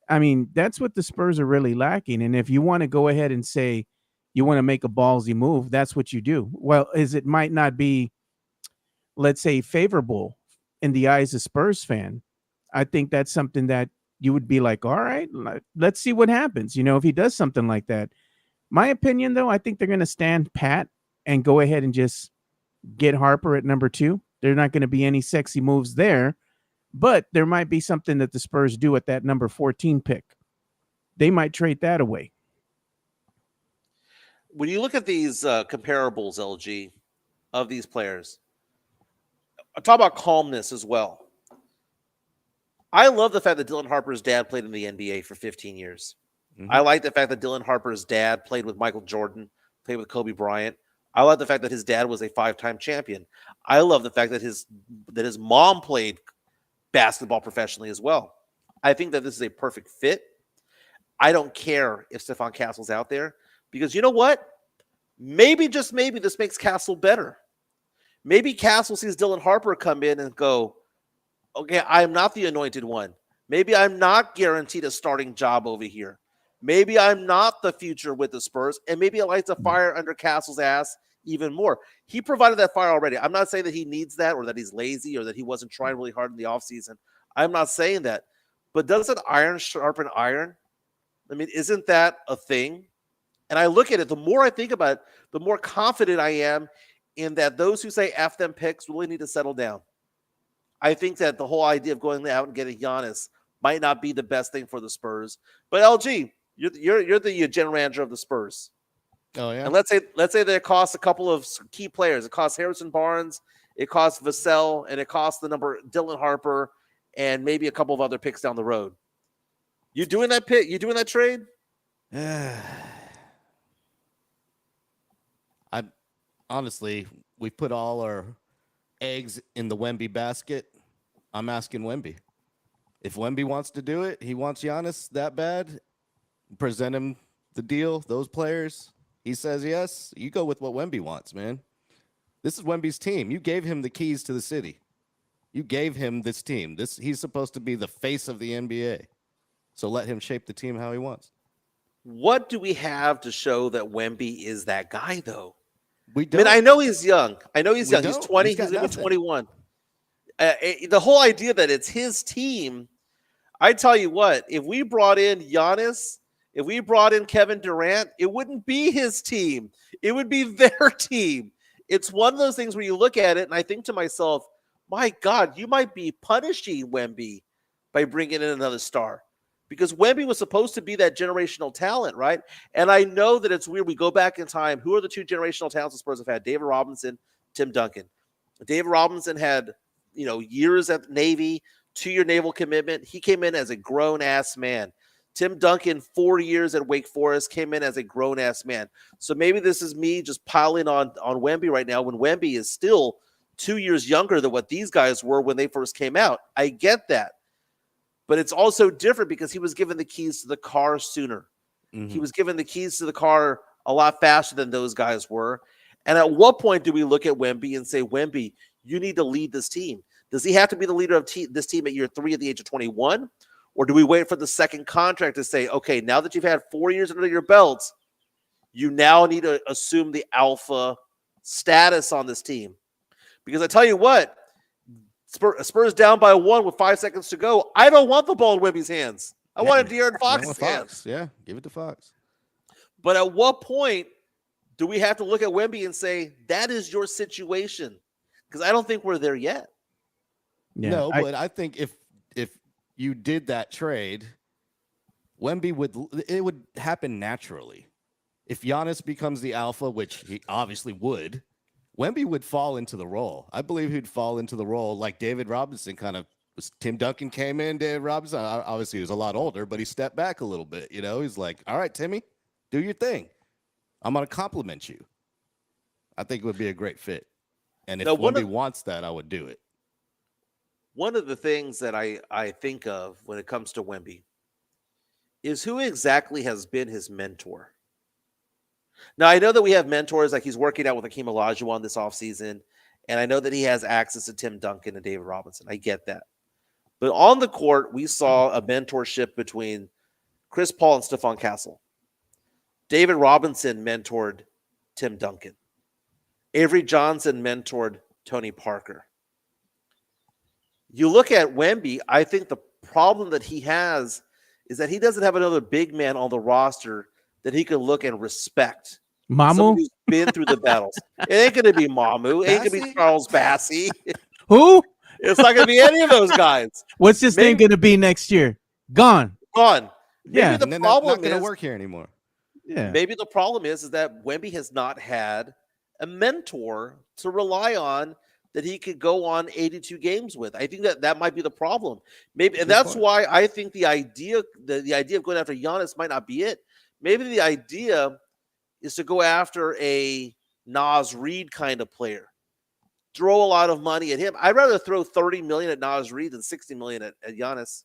I mean, that's what the Spurs are really lacking. And if you want to go ahead and say you want to make a ballsy move, that's what you do. Well, it might not be, let's say, favorable in the eyes of Spurs fan. I think that's something that you would be like, all right, let's see what happens. If he does something like that. My opinion, though, I think they're going to stand pat and go ahead and just get Harper at number 2. There's not going to be any sexy moves there, but there might be something that the Spurs do at that number 14 pick. They might trade that away. When you look at these comparables, LG, of these players, I talk about calmness as well. I love the fact that Dylan Harper's dad played in the NBA for 15 years. Mm-hmm. I like the fact that Dylan Harper's dad played with Michael Jordan, played with Kobe Bryant. I like the fact that his dad was a 5-time champion. I love the fact that his mom played basketball professionally as well. I think that this is a perfect fit. I don't care if Stephon Castle's out there because you know what? Maybe, just maybe, this makes Castle better. Maybe Castle sees Dylan Harper come in and go, okay, I'm not the anointed one. Maybe I'm not guaranteed a starting job over here. Maybe I'm not the future with the Spurs, and maybe it lights a fire under Castle's ass even more. He provided that fire already. I'm not saying that he needs that or that he's lazy or that he wasn't trying really hard in the offseason. I'm not saying that. But doesn't iron sharpen iron? I mean, isn't that a thing? And I look at it, the more I think about it, the more confident I am in that those who say F them picks really need to settle down. I think that the whole idea of going out and getting Giannis might not be the best thing for the Spurs. But LG, you're the general manager of the Spurs. Oh yeah. And let's say that it costs a couple of key players. It costs Harrison Barnes, it costs Vassell, and it costs the number Dylan Harper, and maybe a couple of other picks down the road. You doing that pick? You doing that trade? Honestly, we put all our eggs in the Wemby basket. I'm asking Wemby. If Wemby wants to do it, he wants Giannis that bad, present him the deal, those players. He says yes, you go with what Wemby wants, man. This is Wemby's team. You gave him the keys to the city. You gave him this team. He's supposed to be the face of the NBA. So let him shape the team how he wants. What do we have to show that Wemby is that guy, though? We don't. I mean, I know he's young. He's young. He's 20. He's going to be 21. The whole idea that it's his team, I tell you what, if we brought in Giannis, if we brought in Kevin Durant, it wouldn't be his team. It would be their team. It's one of those things where you look at it and I think to myself, my God, you might be punishing Wemby by bringing in another star. Because Wemby was supposed to be that generational talent, right? And I know that it's weird. We go back in time. Who are the two generational talents the Spurs have had? David Robinson, Tim Duncan. David Robinson had, years at the Navy, 2-year naval commitment. He came in as a grown-ass man. Tim Duncan, 4 years at Wake Forest, came in as a grown-ass man. So maybe this is me just piling on Wemby right now when Wemby is still 2 years younger than what these guys were when they first came out. I get that. But it's also different because he was given the keys to the car sooner. Mm-hmm. He was given the keys to the car a lot faster than those guys were. And at what point do we look at Wemby and say, Wemby, you need to lead this team? Does he have to be the leader of this team at year 3 at the age of 21? Or do we wait for the second contract to say, okay, now that you've had 4 years under your belts, you now need to assume the alpha status on this team? Because I tell you what, Spurs down by 1 with 5 seconds to go. I don't want the ball in Wemby's hands. I want it in De'Aaron Fox's hands. Yeah, give it to Fox. But at what point do we have to look at Wemby and say, that is your situation? Because I don't think we're there yet. Yeah, no, but I think if you did that trade, Wemby would happen naturally. If Giannis becomes the alpha, which he obviously would, Wemby would fall into the role. I believe he'd fall into the role like David Robinson kind of was. Tim Duncan came in, David Robinson. Obviously, he was a lot older, but he stepped back a little bit. He's like, all right, Timmy, do your thing. I'm going to compliment you. I think it would be a great fit. And if Wemby wants that, I would do it. One of the things that I think of when it comes to Wemby is who exactly has been his mentor. Now, I know that we have mentors, like he's working out with Hakeem Olajuwon this offseason, and I know that he has access to Tim Duncan and David Robinson. I get that. But on the court, we saw a mentorship between Chris Paul and Stephon Castle. David Robinson mentored Tim Duncan. Avery Johnson mentored Tony Parker. You look at Wemby, I think the problem that he has is that he doesn't have another big man on the roster that he can look and respect. Mamu? Who's been through the battles. It ain't going to be Mamu. It ain't going to be Charles Bassey. Who? It's not going to be any of those guys. What's his name going to be next year? Gone. Maybe the problem not going to work here anymore. Yeah. Maybe the problem is that Wemby has not had a mentor to rely on that he could go on 82 games with. I think that might be the problem. Maybe, and that's why I think the idea of going after Giannis might not be it. Maybe the idea is to go after a Naz Reid kind of player. Throw a lot of money at him. I'd rather throw $30 million at Naz Reid than $60 million at Giannis.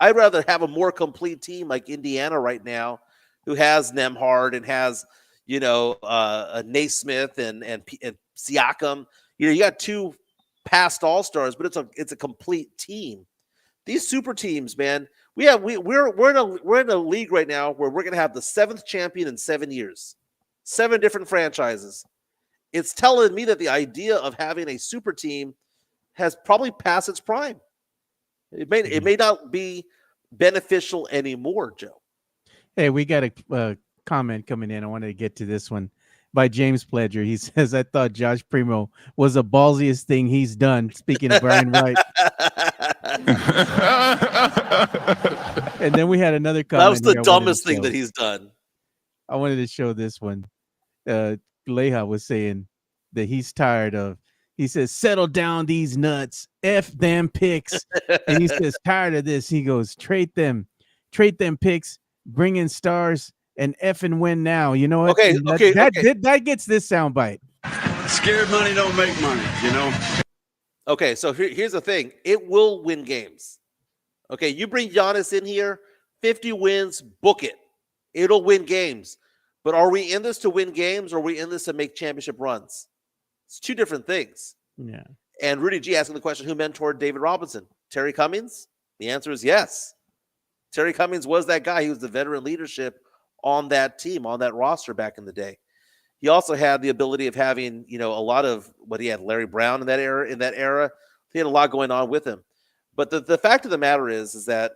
I'd rather have a more complete team like Indiana right now, who has Nemhard and has Naismith and Siakam. You got 2 past all-stars, but it's a complete team. These super teams, man. We're in a league right now where we're going to have the 7th champion in 7 years, 7 different franchises. It's telling me that the idea of having a super team has probably passed its prime. It may not be beneficial anymore, Joe. Hey, we got a comment coming in. I wanted to get to this one by James Pledger. He says, I thought Josh Primo was the ballsiest thing he's done. Speaking of Brian Wright. And then we had another comment. That was the dumbest thing that he's done. I wanted to show this one. Leha was saying that he's tired of, he says, settle down these nuts. F them picks. And he says, tired of this. He goes, trade them picks, bring in stars, and F and win now. You know what? Okay. That gets this soundbite. Scared money don't make money, Okay, so here's the thing. It will win games. Okay, you bring Giannis in here, 50 wins, book it. It'll win games. But are we in this to win games, or are we in this to make championship runs? It's 2 different things. Yeah. And Rudy G asking the question, who mentored David Robinson? Terry Cummings? The answer is yes. Terry Cummings was that guy. He was the veteran leadership on that team, on that roster back in the day. He also had the ability of having, a lot of what he had, Larry Brown in that era. He had a lot going on with him. But the fact of the matter is that,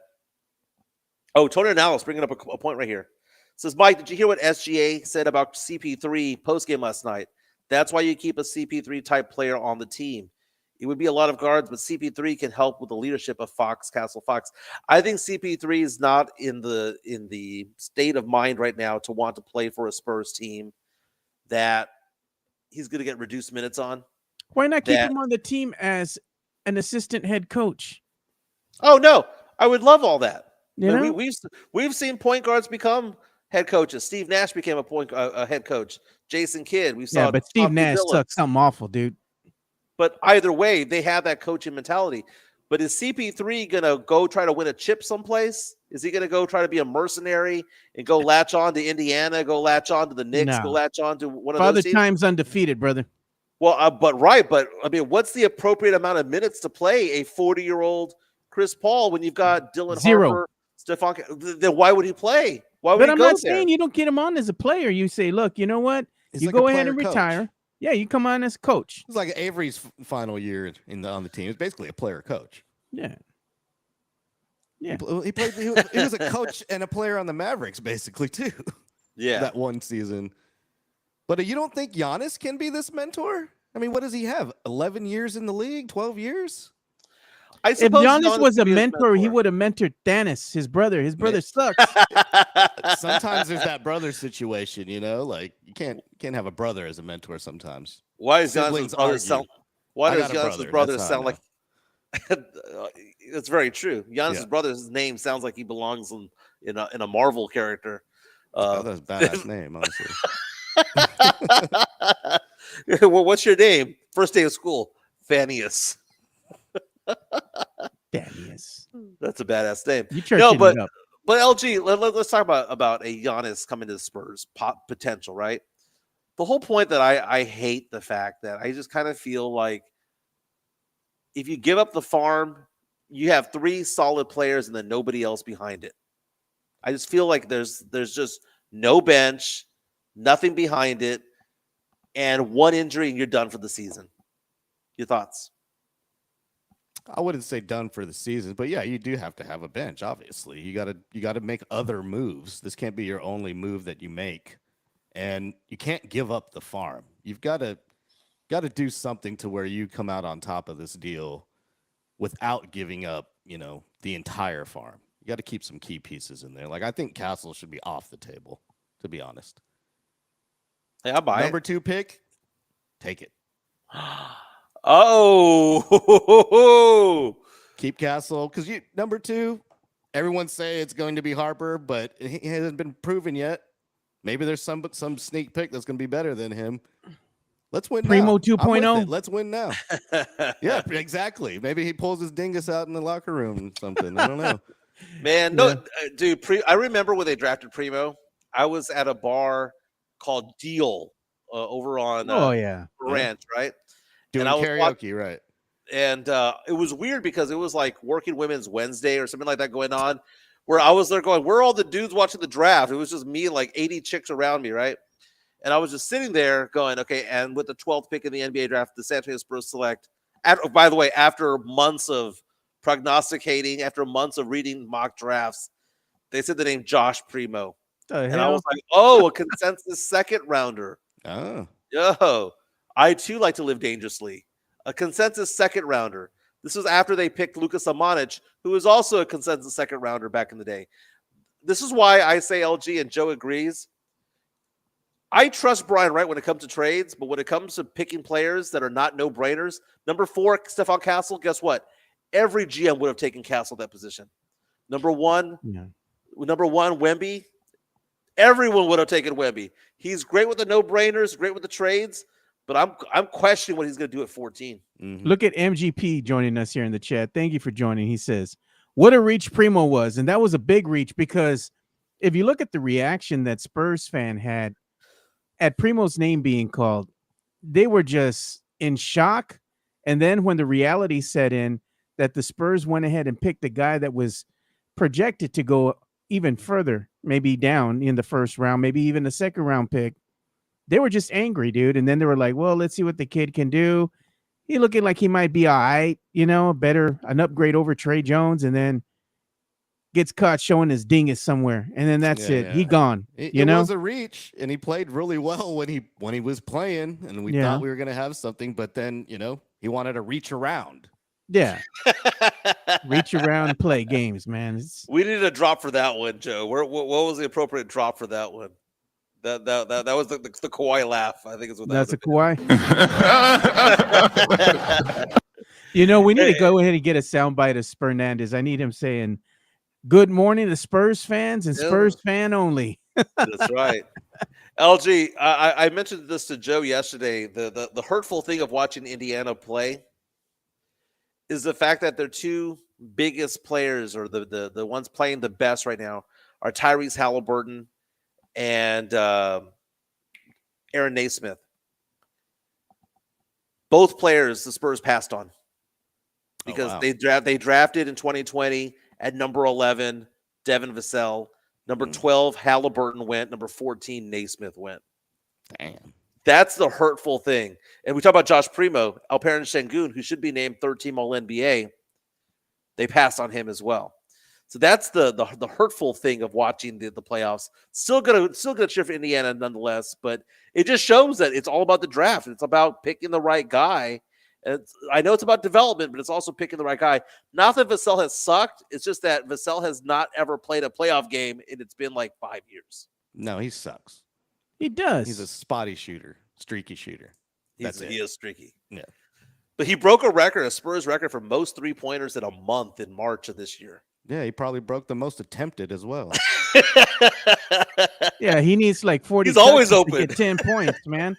Tony Analysis bringing up a point right here. Says, Mike, did you hear what SGA said about CP3 postgame last night? That's why you keep a CP3 type player on the team. It would be a lot of guards, but CP3 can help with the leadership of Castle Fox. I think CP3 is not in the state of mind right now to want to play for a Spurs team that he's going to get reduced minutes on. Why not keep him on the team as an assistant head coach? Oh no, I would love all that. We've seen point guards become head coaches. Steve Nash became a head coach. Jason Kidd. We saw. Yeah, but Steve Nash sucks something awful, dude. But either way, they have that coaching mentality. But is CP3 going to go try to win a chip someplace? Is he going to go try to be a mercenary and go latch on to Indiana, go latch on to the Knicks, go latch on to one of those teams? Father Time's undefeated, brother. Well, but I mean, what's the appropriate amount of minutes to play a 40-year-old Chris Paul when you've got Dylan Harper, Stephon? Then why would he play? Why would he go there? But I'm not saying you don't get him on as a player. You say, look, you know what? You go ahead and retire. Yeah, you come on as coach. It's like Avery's final year on the team. It's basically a player coach. Yeah. He was a coach and a player on the Mavericks, basically, too. Yeah. That one season. But you don't think Giannis can be this mentor? I mean, what does he have? 11 years in the league? 12 years? If Giannis was a mentor, he would have mentored Thanos, his brother. His brother sucks. Sometimes there's that brother situation, like you can't have a brother as a mentor sometimes. Why does Giannis' brother sound like it's very true. Giannis' brother's name sounds like he belongs in a Marvel character. That's a badass name, honestly. Well, what's your name? First day of school, Thanius. Thanius. That's a badass name. But LG, let's talk about a Giannis coming to the Spurs potential, right? The whole point that I hate the fact that I just kind of feel like if you give up the farm, you have 3 solid players and then nobody else behind it. I just feel like there's just no bench, nothing behind it, and one injury and you're done for the season. Your thoughts? I wouldn't say done for the season, but yeah, you do have to have a bench. Obviously, you got to make other moves. This can't be your only move that you make, and you can't give up the farm. You've got to do something to where you come out on top of this deal without giving up, the entire farm. You got to keep some key pieces in there. Like I think Castle should be off the table, to be honest. Hey, I'll buy Number 2 pick, take it. Oh, keep Castle because number 2. Everyone say it's going to be Harper, but he hasn't been proven yet. Maybe there's some sneak pick that's going to be better than him. Let's win. Primo now. 2.0. Let's win now. Yeah, exactly. Maybe he pulls his dingus out in the locker room or something. I don't know. Man, no, dude. I remember when they drafted Primo. I was at a bar called Deal over on Ranch, right? Doing and I was karaoke, right? And it was weird because it was like Working Women's Wednesday or something like that going on, where I was there going, where are all the dudes watching the draft? It was just me and like 80 chicks around me, right? And I was just sitting there going, okay, and with the 12th pick in the NBA draft, the San Antonio Spurs select, by the way, after months of prognosticating, after months of reading mock drafts, they said the name Josh Primo. And I was like, oh, a consensus second rounder. Oh. Yo, I too like to live dangerously. A consensus second rounder. This was after they picked Luka Samanic, who was also a consensus second rounder back in the day. This is why I say LG, and Joe agrees. I trust Brian Wright when it comes to trades, but when it comes to picking players that are not no-brainers, number 4, Stephon Castle, guess what? Every GM would have taken Castle that position. Number 1, Wemby, everyone would have taken Wemby. He's great with the no-brainers, great with the trades, but I'm questioning what he's going to do at 14. Mm-hmm. Look at MGP joining us here in the chat. Thank you for joining. He says, what a reach Primo was, and that was a big reach because if you look at the reaction that Spurs fan had at Primo's name being called, they were just in shock. And then when the reality set in that the Spurs went ahead and picked a guy that was projected to go even further, maybe down in the first round, maybe even the second round pick, they were just angry, dude. And then they were like, well, let's see what the kid can do. He looking like he might be all right, an upgrade over Trey Jones, and then gets caught showing his dingus somewhere, and then that's it. Yeah. He gone. It was a reach, and he played really well when he was playing, and we thought we were going to have something, but then he wanted to reach around. Yeah, reach around and play games, man. We needed a drop for that one, Joe. What was the appropriate drop for that one? That was the Kawhi laugh. I think is what that's a Kawhi. We need to go ahead and get a soundbite of Spurnandez. I need him saying, good morning to Spurs fans and Spurs fan only. That's right. LG, I mentioned this to Joe yesterday. The hurtful thing of watching Indiana play is the fact that their two biggest players, or the ones playing the best right now, are Tyrese Halliburton and Aaron Naismith. Both players the Spurs passed on because they drafted in 2020 at number 11, Devin Vassell. Number 12, Halliburton went. Number 14, Naismith went. Damn. That's the hurtful thing. And we talk about Josh Primo, Alperen Sengun, who should be named third-team All-NBA. They passed on him as well. So that's the hurtful thing of watching the playoffs. Still gonna cheer for Indiana nonetheless, but it just shows that it's all about the draft. It's about picking the right guy. I know it's about development, but it's also picking the right guy. Not that Vassell has sucked. It's just that Vassell has not ever played a playoff game, and it's been like 5 years. No, he sucks. He does. He's a spotty shooter, streaky shooter. He is streaky. Yeah. But he broke a Spurs record for most three-pointers in a month in March of this year. Yeah, he probably broke the most attempted as well. Yeah, he needs like 40. He's always open. To get 10 points, man.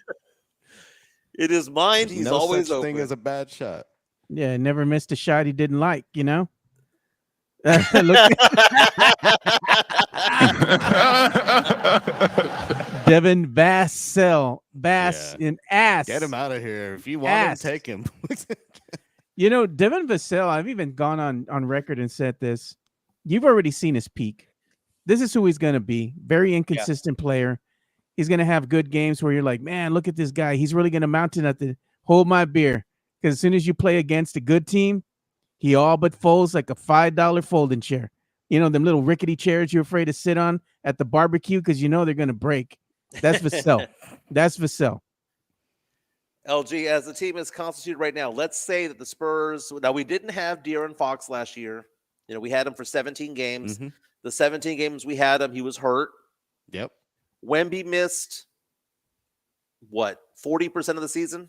In his mind, he's always such open. Thing as a bad shot. Yeah, never missed a shot he didn't like. Devin Vassell, in ass. Get him out of here. If you want him, take him. Devin Vassell, I've even gone on record and said this. You've already seen his peak. This is who he's going to be. Very inconsistent player. He's going to have good games where you're like, man, look at this guy. He's really going to mount it at the hold my beer. Because as soon as you play against a good team, he all but folds like a $5 folding chair. Them little rickety chairs you're afraid to sit on at the barbecue because they're going to break. That's Vassell. That's Vassell. LG, as the team is constituted right now, let's say that the Spurs, now we didn't have De'Aaron Fox last year. We had him for 17 games. Mm-hmm. The 17 games we had him, he was hurt. Yep. Wemby missed, 40% of the season?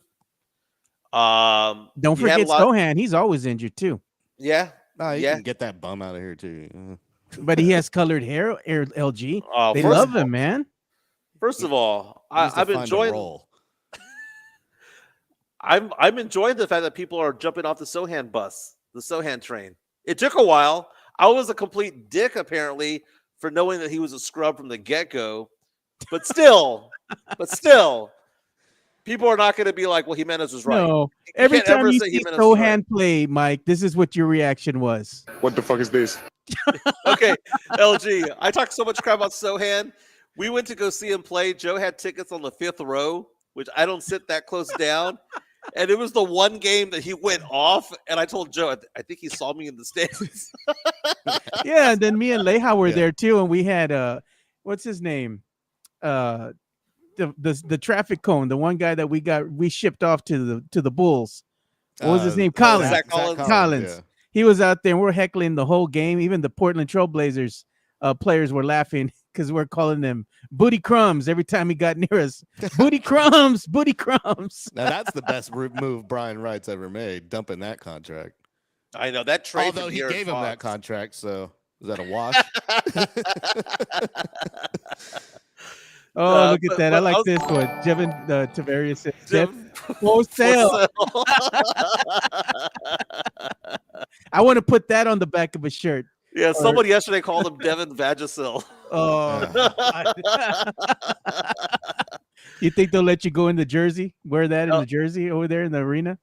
Don't forget Sohan. He's always injured, too. Yeah. You can get that bum out of here, too. But he has colored hair, LG. They love him, man. First of all, I'm enjoying I'm enjoying the fact that people are jumping off the Sohan bus, the Sohan train. It took a while. I was a complete dick apparently for knowing that he was a scrub from the get-go. But still, people are not going to be like, well, Jimenez was right. No, You every can't time ever you say see Jimenez was right. Sohan play, Mike, this is what your reaction was. What the fuck is this? Okay, LG, I talked so much crap about Sohan. We went to go see him play. Joe had tickets on the 5th row, which I don't sit that close down. And it was the one game that he went off. And I told Joe, I think he saw me in the stands. Yeah, and then me and Leha were there too, and we had what's his name? The traffic cone, the one guy that we shipped off to the Bulls. What was his name? Collins. Zach Collins. Collins. Yeah. He was out there and we're heckling the whole game. Even the Portland Trailblazers players were laughing because we're calling them booty crumbs every time he got near us. Booty crumbs, booty crumbs. Now that's the best move Brian Wright's ever made, dumping that contract. I know that trade. Although he gave him that contract, so is that a wash? Oh, look at that. I like this one. Jevin Tavarius says, Jeff, for sale. I want to put that on the back of a shirt. Yeah, somebody yesterday called him Devin Vagisil. Oh. You think they'll let you go in the jersey? Wear that in the jersey over there in the arena?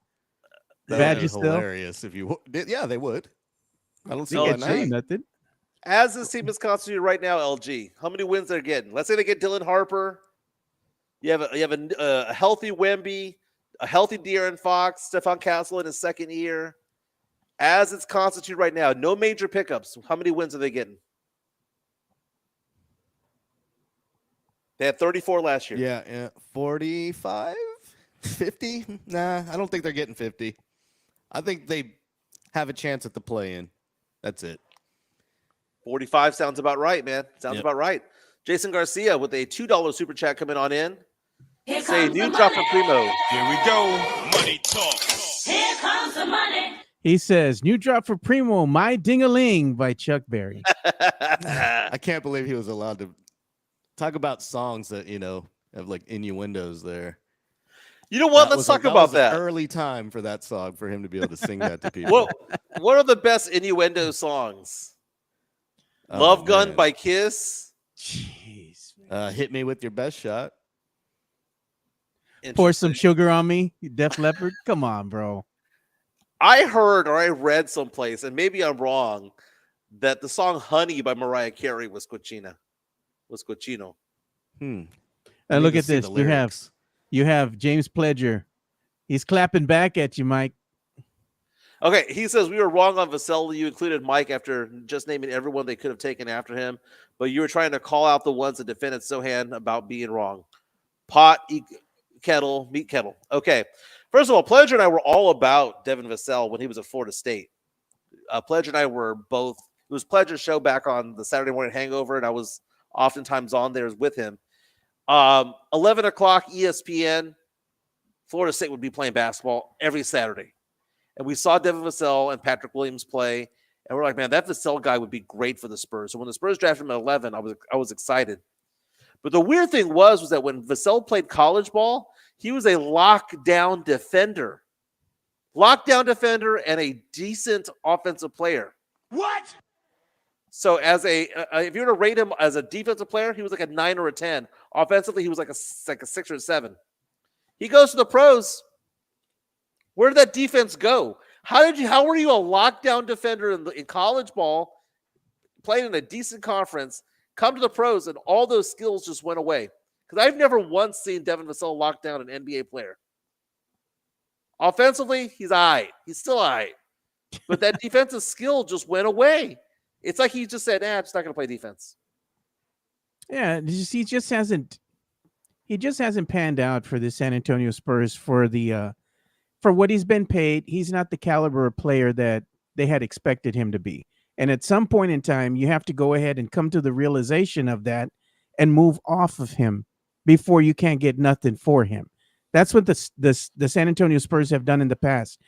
That is hilarious. If you, yeah, they would. I don't see why nothing. As this team is constituted right now, LG, how many wins they're getting? Let's say they get Dylan Harper. You have a healthy Wemby, a healthy De'Aaron Fox, Stephon Castle in his second year. As it's constituted right now, no major pickups. How many wins are they getting? They had 34 last year. Yeah. 45? 50? Nah, I don't think they're getting 50. I think they have a chance at the play-in. That's it. 45 sounds about right, man. Sounds about right. Jason Garcia with a $2 super chat coming on in. Say new drop for Primo. Here we go. Money talk. Here comes the money. He says, new drop for Primo, My Ding-a-Ling by Chuck Berry. I can't believe he was allowed to talk about songs that, have like innuendos there. You know what? Let's talk about that. Early time for that song for him to be able to sing that to people. What are the best innuendo songs? Love Gun by Kiss. Jeez. Hit Me With Your Best Shot. Pour Some Sugar on Me, Def Leppard. Come on, bro. I heard or I read someplace, and maybe I'm wrong, that the song Honey by Mariah Carey was cochino. And look at this. You have James Pledger. He's clapping back at you, Mike. Okay, he says we were wrong on Vassell. You included Mike after just naming everyone they could have taken after him, but you were trying to call out the ones that defended Sohan about being wrong. Meat kettle. Okay, first of all, Pledger and I were all about Devin Vassell when he was at Florida State. Pledger and I were both. It was Pledger's show back on the Saturday Morning Hangover, and I was oftentimes on there with him. 11 o'clock ESPN. Florida State would be playing basketball every Saturday. And we saw Devin Vassell and Patrick Williams play, and we're like, man, that Vassell guy would be great for the Spurs. So when the Spurs drafted him at 11, I was excited. But the weird thing was that when Vassell played college ball, he was a lockdown defender. And a decent offensive player. What? So as if you were to rate him as a defensive player, he was like a 9 or a 10. Offensively, he was like a 6 or a 7. He goes to the pros. Where did that defense go? How were you a lockdown defender in college ball, playing in a decent conference, come to the pros, and all those skills just went away? Because I've never once seen Devin Vassell lock down an NBA player. Offensively, he's all right. He's still all right. But that defensive skill just went away. It's like he just said, I'm just not going to play defense. Yeah, he just hasn't panned out for the San Antonio Spurs for what he's been paid. He's not the caliber of player that they had expected him to be. And at some point in time, you have to go ahead and come to the realization of that and move off of him before you can't get nothing for him. That's what the San Antonio Spurs have done in the past.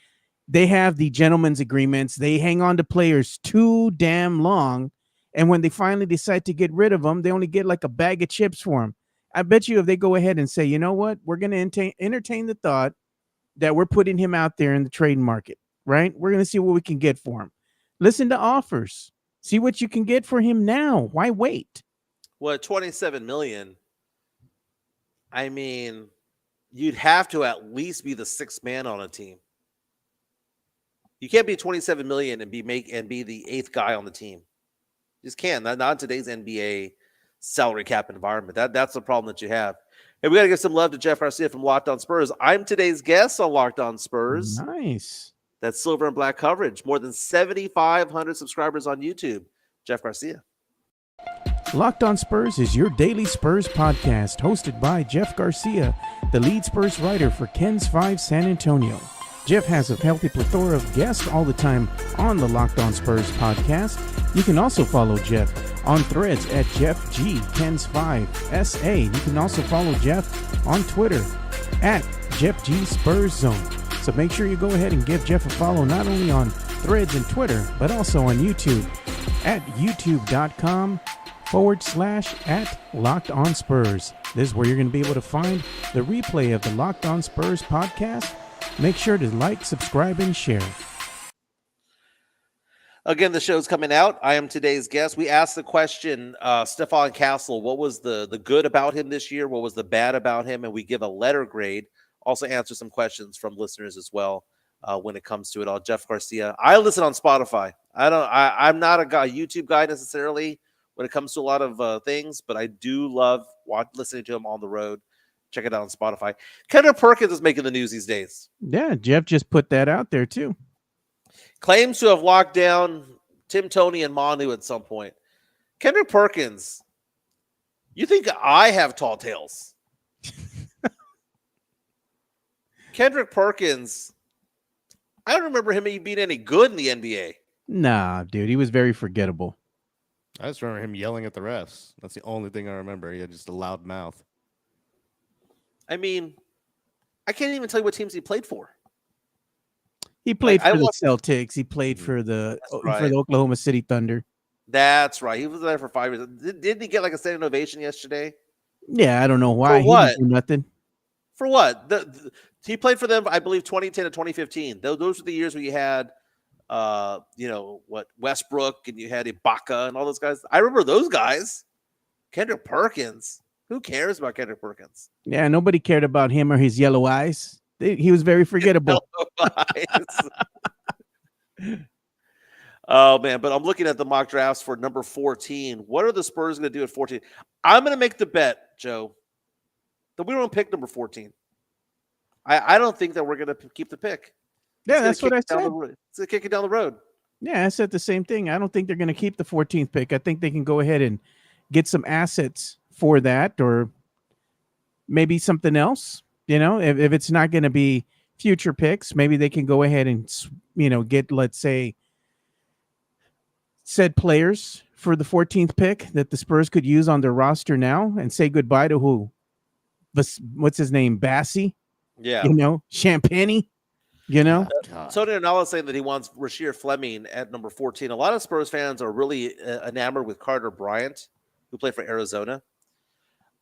They have the gentleman's agreements. They hang on to players too damn long. And when they finally decide to get rid of them, they only get like a bag of chips for them. I bet you if they go ahead and say, you know what, we're going to entertain the thought that we're putting him out there in the trade market, right? We're going to see what we can get for him. Listen to offers. See what you can get for him now. Why wait? Well, 27 million. I mean, you'd have to at least be the sixth man on a team. You can't be 27 million and be the eighth guy on the team. You just can't. Not in today's NBA salary cap environment. That's the problem that you have. And we got to give some love to Jeff Garcia from Locked On Spurs. I'm today's guest on Locked On Spurs. Nice. That's silver and black coverage. More than 7,500 subscribers on YouTube. Jeff Garcia. Locked On Spurs is your daily Spurs podcast, hosted by Jeff Garcia, the lead Spurs writer for Ken's 5 San Antonio. Jeff has a healthy plethora of guests all the time on the Locked On Spurs podcast. You can also follow Jeff on Threads at Jeff G Ken's 5 SA. You can also follow Jeff on Twitter at Jeff G Spurs Zone. So make sure you go ahead and give Jeff a follow not only on Threads and Twitter, but also on YouTube at youtube.com/@Locked On Spurs. This is where you're going to be able to find the replay of the Locked On Spurs podcast. Make sure to like, subscribe, and share. Again, the show's coming out. I am today's guest. We asked the question, Stephon Castle, what was the good about him this year? What was the bad about him? And we give a letter grade. Also answer some questions from listeners as well when it comes to it all. Jeff Garcia. I listen on Spotify. I'm not a YouTube guy necessarily when it comes to a lot of things, but I do love listening to him on the road. Check it out on Spotify. Kendrick Perkins is making the news these days. Yeah, Jeff just put that out there too. Claims to have locked down Tim, Tony, and Manu at some point. Kendrick Perkins, you think I have tall tales? Kendrick Perkins, I don't remember him being any good in the NBA. Nah, dude, he was very forgettable. I just remember him yelling at the refs. That's the only thing I remember. He had just a loud mouth. I mean, I can't even tell you what teams he played for. He played for the Celtics. He played for the Oklahoma City Thunder. That's right. He was there for 5 years. Didn't he get like a standing ovation yesterday? Yeah, I don't know why. For what? He didn't do nothing. For what? He played for them, I believe, 2010 to 2015. Those were the years where you had, Westbrook and you had Ibaka and all those guys. I remember those guys. Kendrick Perkins. Who cares about Kendrick Perkins? Yeah, nobody cared about him or his yellow eyes. He was very forgettable. Oh, man. But I'm looking at the mock drafts for number 14. What are the Spurs going to do at 14? I'm going to make the bet, Joe, that we don't pick number 14. I don't think that we're going to keep the pick. Yeah, that's what I said. It's going to kick it down the road. Yeah, I said the same thing. I don't think they're going to keep the 14th pick. I think they can go ahead and get some assets for that, or maybe something else. If it's not going to be future picks, maybe they can go ahead and get, let's say, said players for the 14th pick that the Spurs could use on their roster now and say goodbye to who? What's his name? Bassie? Yeah. Champagne? Tony Arnall is saying that he wants Rasheer Fleming at number 14. A lot of Spurs fans are really enamored with Carter Bryant, who played for Arizona.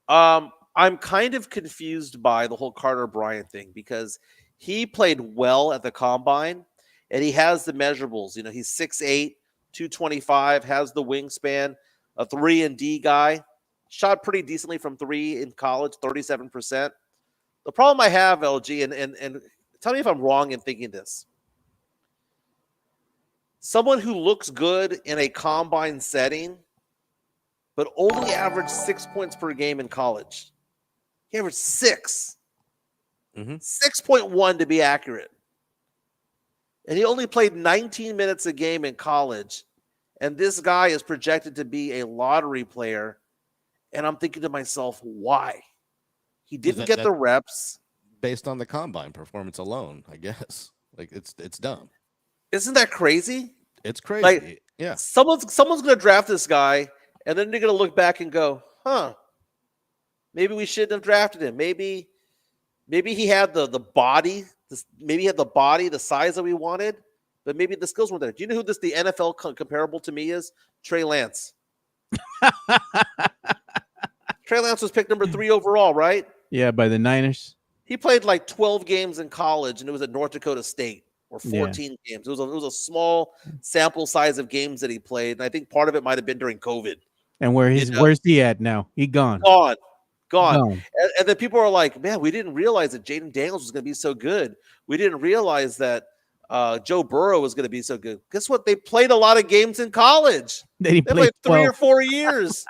I'm kind of confused by the whole Carter Bryant thing because he played well at the combine and he has the measurables. He's 6'8", 225, has the wingspan, a 3-and-D guy, shot pretty decently from 3 in college, 37%. The problem I have, LG, and tell me if I'm wrong in thinking this. Someone who looks good in a combine setting, but only averaged 6 points per game in college. He averaged 6. 6.1 to be accurate. And he only played 19 minutes a game in college. And this guy is projected to be a lottery player. And I'm thinking to myself, why? He didn't get the reps. Based on the combine performance alone, I guess. Like it's dumb. Isn't that crazy? It's crazy. Like, yeah. Someone's going to draft this guy, and then they're going to look back and go, maybe we shouldn't have drafted him. Maybe he had the body. Maybe he had the body, the size that we wanted, but maybe the skills weren't there. Do you know who the NFL comparable to me is? Trey Lance. Trey Lance was picked number 3 overall, right? Yeah, by the Niners. He played like 12 games in college, and it was at North Dakota State. or 14 games. It was a small sample size of games that he played, and I think part of it might have been during COVID. And where's he at now? He gone. Gone. And then people are like, man, we didn't realize that Jaden Daniels was going to be so good. We didn't realize that Joe Burrow was going to be so good. Guess what? They played a lot of games in college. They played 3 or 4 years.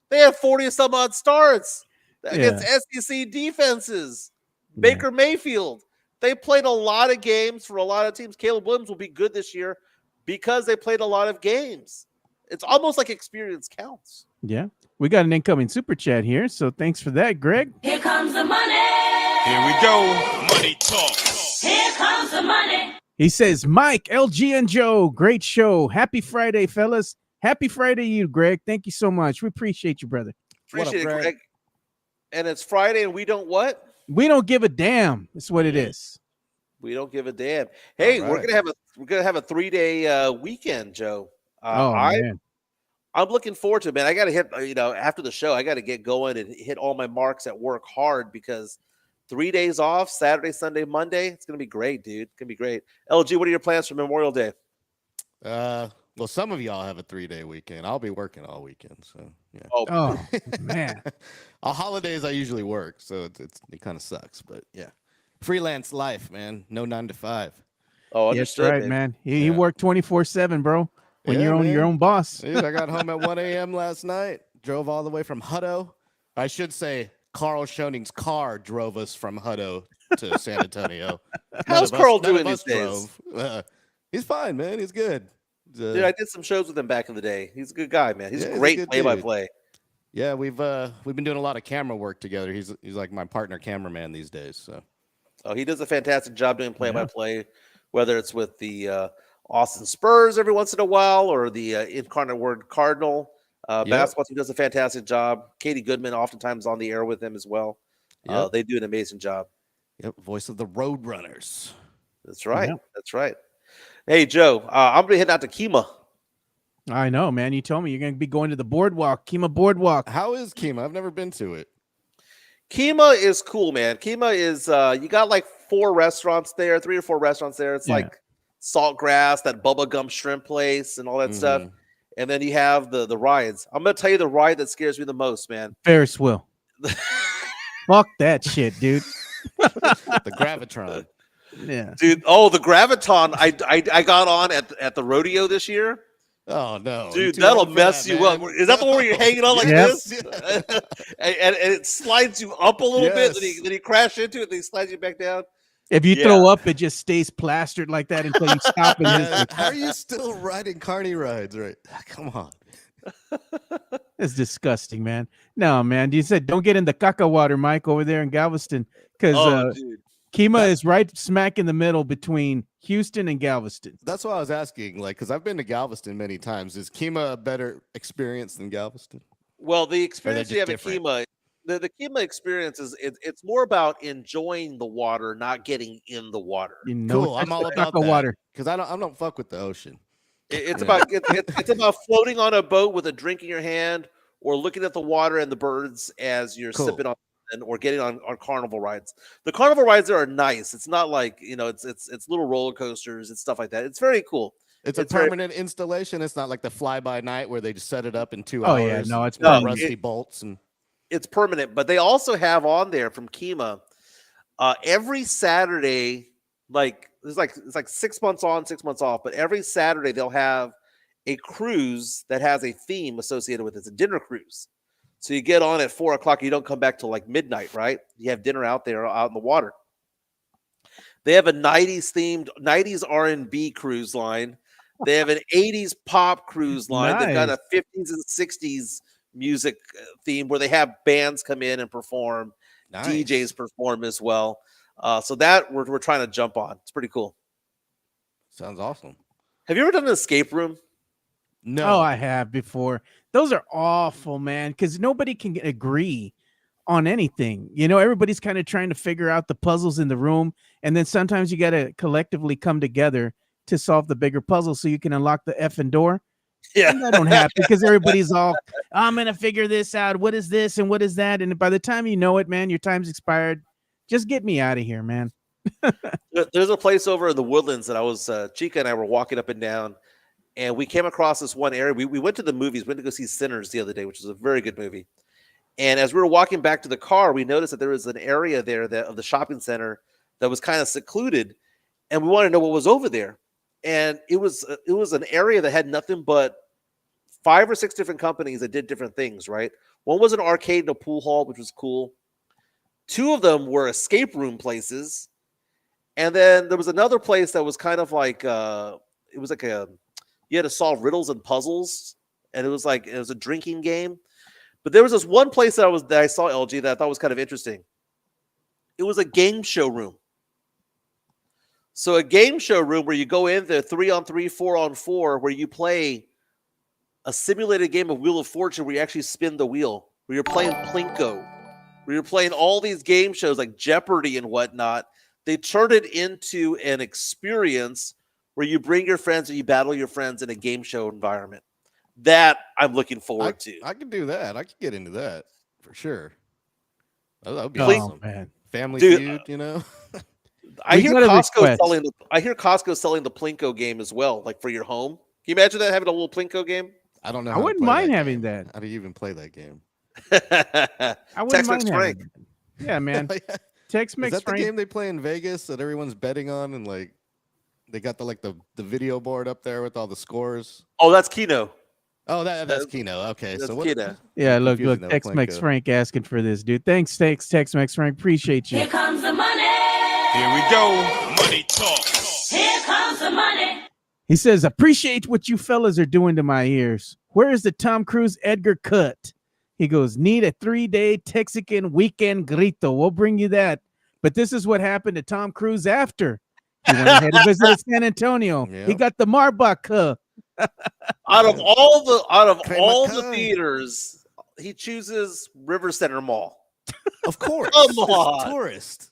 They have 40-some odd starts against SEC defenses. Baker Mayfield. They played a lot of games for a lot of teams. Caleb Williams will be good this year because they played a lot of games. It's almost like experience counts. Yeah. We got an incoming super chat here, so thanks for that, Greg. Here comes the money. Here we go. Money talk. Here comes the money. He says, Mike, LG, and Joe, great show. Happy Friday, fellas. Happy Friday to you, Greg. Thank you so much. We appreciate you, brother. Appreciate it, Greg. And it's Friday, and we don't what? We don't give a damn. That's what it is. We don't give a damn. Hey, right. we're gonna have a 3-day weekend, Joe. Man. I'm looking forward to it, man. I got to hit, after the show, I got to get going and hit all my marks at work hard because 3 days off, Saturday, Sunday, Monday. It's going to be great, dude. It's going to be great. LG, what are your plans for Memorial Day? Well, some of y'all have a 3-day weekend. I'll be working all weekend. So, yeah. Oh, man. On holidays, I usually work. So it kind of sucks. But, yeah. Freelance life, man. No 9 to 5. Oh, That's understood, right, man. You work 24/7, bro. When you're your own boss. Dude, I got home at 1 a.m. last night. Drove all the way from Hutto. I should say Carl Schoning's car drove us from Hutto to San Antonio. How's Carl doing these days? He's fine, man. He's good. Dude, I did some shows with him back in the day. He's a good guy, man. He's a great good play-by-play. Yeah, we've been doing a lot of camera work together. He's like my partner cameraman these days. So, he does a fantastic job doing play-by-play, whether it's with the Austin Spurs every once in a while or the Incarnate Word Cardinal basketball team does a fantastic job. Katie Goodman oftentimes on the air with him as well. They do an amazing job. Yep, voice of the Roadrunners. That's right. Yep. That's right. Hey, Joe, I'm going to head out to Kemah. I know, man. You told me you're going to be going to the boardwalk, Kemah Boardwalk. How is Kemah? I've never been to it. Kemah is cool, man. Kemah is, you got like 3 or 4 restaurants there. It's like Saltgrass, that bubblegum shrimp place and all that stuff. And then you have the rides. I'm going to tell you the ride that scares me the most, man. Ferris wheel. Fuck that shit, dude. The Gravitron. Yeah. Dude, the Graviton I got on at the rodeo this year. Oh, no. Dude, that'll mess you up. Is that the one where you're hanging on like this? and it slides you up a little bit, then you crash into it, then he slides you back down. If you throw up, it just stays plastered like that until you stop. How are you still riding carny rides? Right? Come on. It's disgusting, man. No, man. You said don't get in the caca water, Mike, over there in Galveston, because Kemah is right smack in the middle between Houston and Galveston. That's why I was asking, because I've been to Galveston many times. Is Kemah a better experience than Galveston? Well, the experience you have at Kemah, the Kemah experience is it's more about enjoying the water, not getting in the water. Cool. I'm all about that. Water because I don't fuck with the ocean. It's about it's about floating on a boat with a drink in your hand, or looking at the water and the birds as you're sipping on, or getting on carnival rides. The carnival rides there are nice. It's not like it's little roller coasters and stuff like that. It's very cool. It's a permanent installation. It's not like the fly by night where they just set it up in 2 hours. Oh yeah, no, it's rusty bolts and. It's permanent, but they also have on there from Kemah every Saturday, it's like 6 months on, 6 months off, but every Saturday they'll have a cruise that has a theme associated with it. It's a dinner cruise. So you get on at 4 o'clock, you don't come back till like midnight, right? You have dinner out there out in the water. They have a 90s themed 90s R&B cruise line. They have an 80s pop cruise line. Nice. They've got a 50s and 60s music theme where they have bands come in and perform. Nice. DJs perform as well. So that we're trying to jump on. It's pretty cool. Sounds awesome. Have you ever done an escape room? No. Oh, I have before. Those are awful, man, because nobody can agree on anything. Everybody's kind of trying to figure out the puzzles in the room, and then sometimes you got to collectively come together to solve the bigger puzzle so you can unlock the effing door. Yeah, and that don't happen because everybody's all, I'm gonna figure this out. What is this and what is that? And by the time you know it, man, your time's expired. Just get me out of here, man. There's a place over in the Woodlands that I was Chica and I were walking up and down, and we came across this one area. We went to the movies. We went to go see Sinners the other day, which was a very good movie. And as we were walking back to the car, we noticed that there was an area there of the shopping center that was kind of secluded, and we wanted to know what was over there. And it was an area that had nothing but 5 or 6 different companies that did different things. Right, one was an arcade and a pool hall, which was cool. 2 of them were escape room places, and then there was another place that was kind of like it was like you had to solve riddles and puzzles, and it was a drinking game. But there was this one place that I saw, LG, that I thought was kind of interesting. It was a game show room. So a game show room where you go in there 3-on-3, 4-on-4, where you play a simulated game of Wheel of Fortune where you actually spin the wheel, where you're playing Plinko, where you're playing all these game shows like Jeopardy and whatnot. They turned it into an experience where you bring your friends and you battle your friends in a game show environment. That I'm looking forward to. I can do that. I can get into that for sure. That would be Oh, awesome. man. Family Dude, Feud, you know. I We hear got a Costco request. selling the Plinko game as well, like for your home. Can you imagine that, having a little Plinko game? I don't know. I how to wouldn't play mind that having game. that. How do you even play that game? I wouldn't Tex-Mex mind Frank. having that. Yeah, man. Is Tex-Mex that the Frank. game they play in Vegas that everyone's betting on, and like they got the video board up there with all the scores? Oh, that's Keno. Oh, that's Keno. Okay, That's so what? Keno. Yeah, I'm look, confusing that with Tex-Mex Plinko. Frank asking for this, dude. Thanks, Tex-Mex Frank. Appreciate you. Here comes the money. Here we go. Money talk. Here comes the money. He says, appreciate what you fellas are doing to my ears. Where is the Tom Cruise Edgar cut? He goes, need a 3-day Texican weekend grito. We'll bring you that. But this is what happened to Tom Cruise after he went ahead and visited San Antonio. He Yep. got the Marbach. Out of all the Crema. theaters, he chooses River Center Mall. Of course. Come It's on. tourist.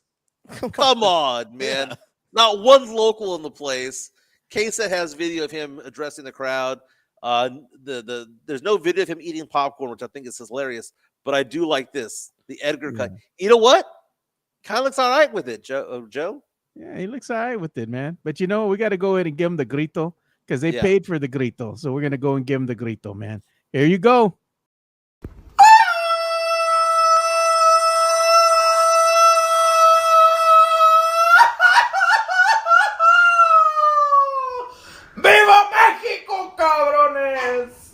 Come on, man. Yeah. Not one local in the place. Kesa has video of him addressing the crowd. There's no video of him eating popcorn, which I think is hilarious. But I do like this, the Edgar cut. You know what? Kind of looks all right with it, Joe. Yeah, he looks all right with it, man. But you know, we got to go ahead and give him the grito because they Yeah. paid for the grito. So we're going to go and give him the grito, man. Here you go. ¡Viva México, cabrones!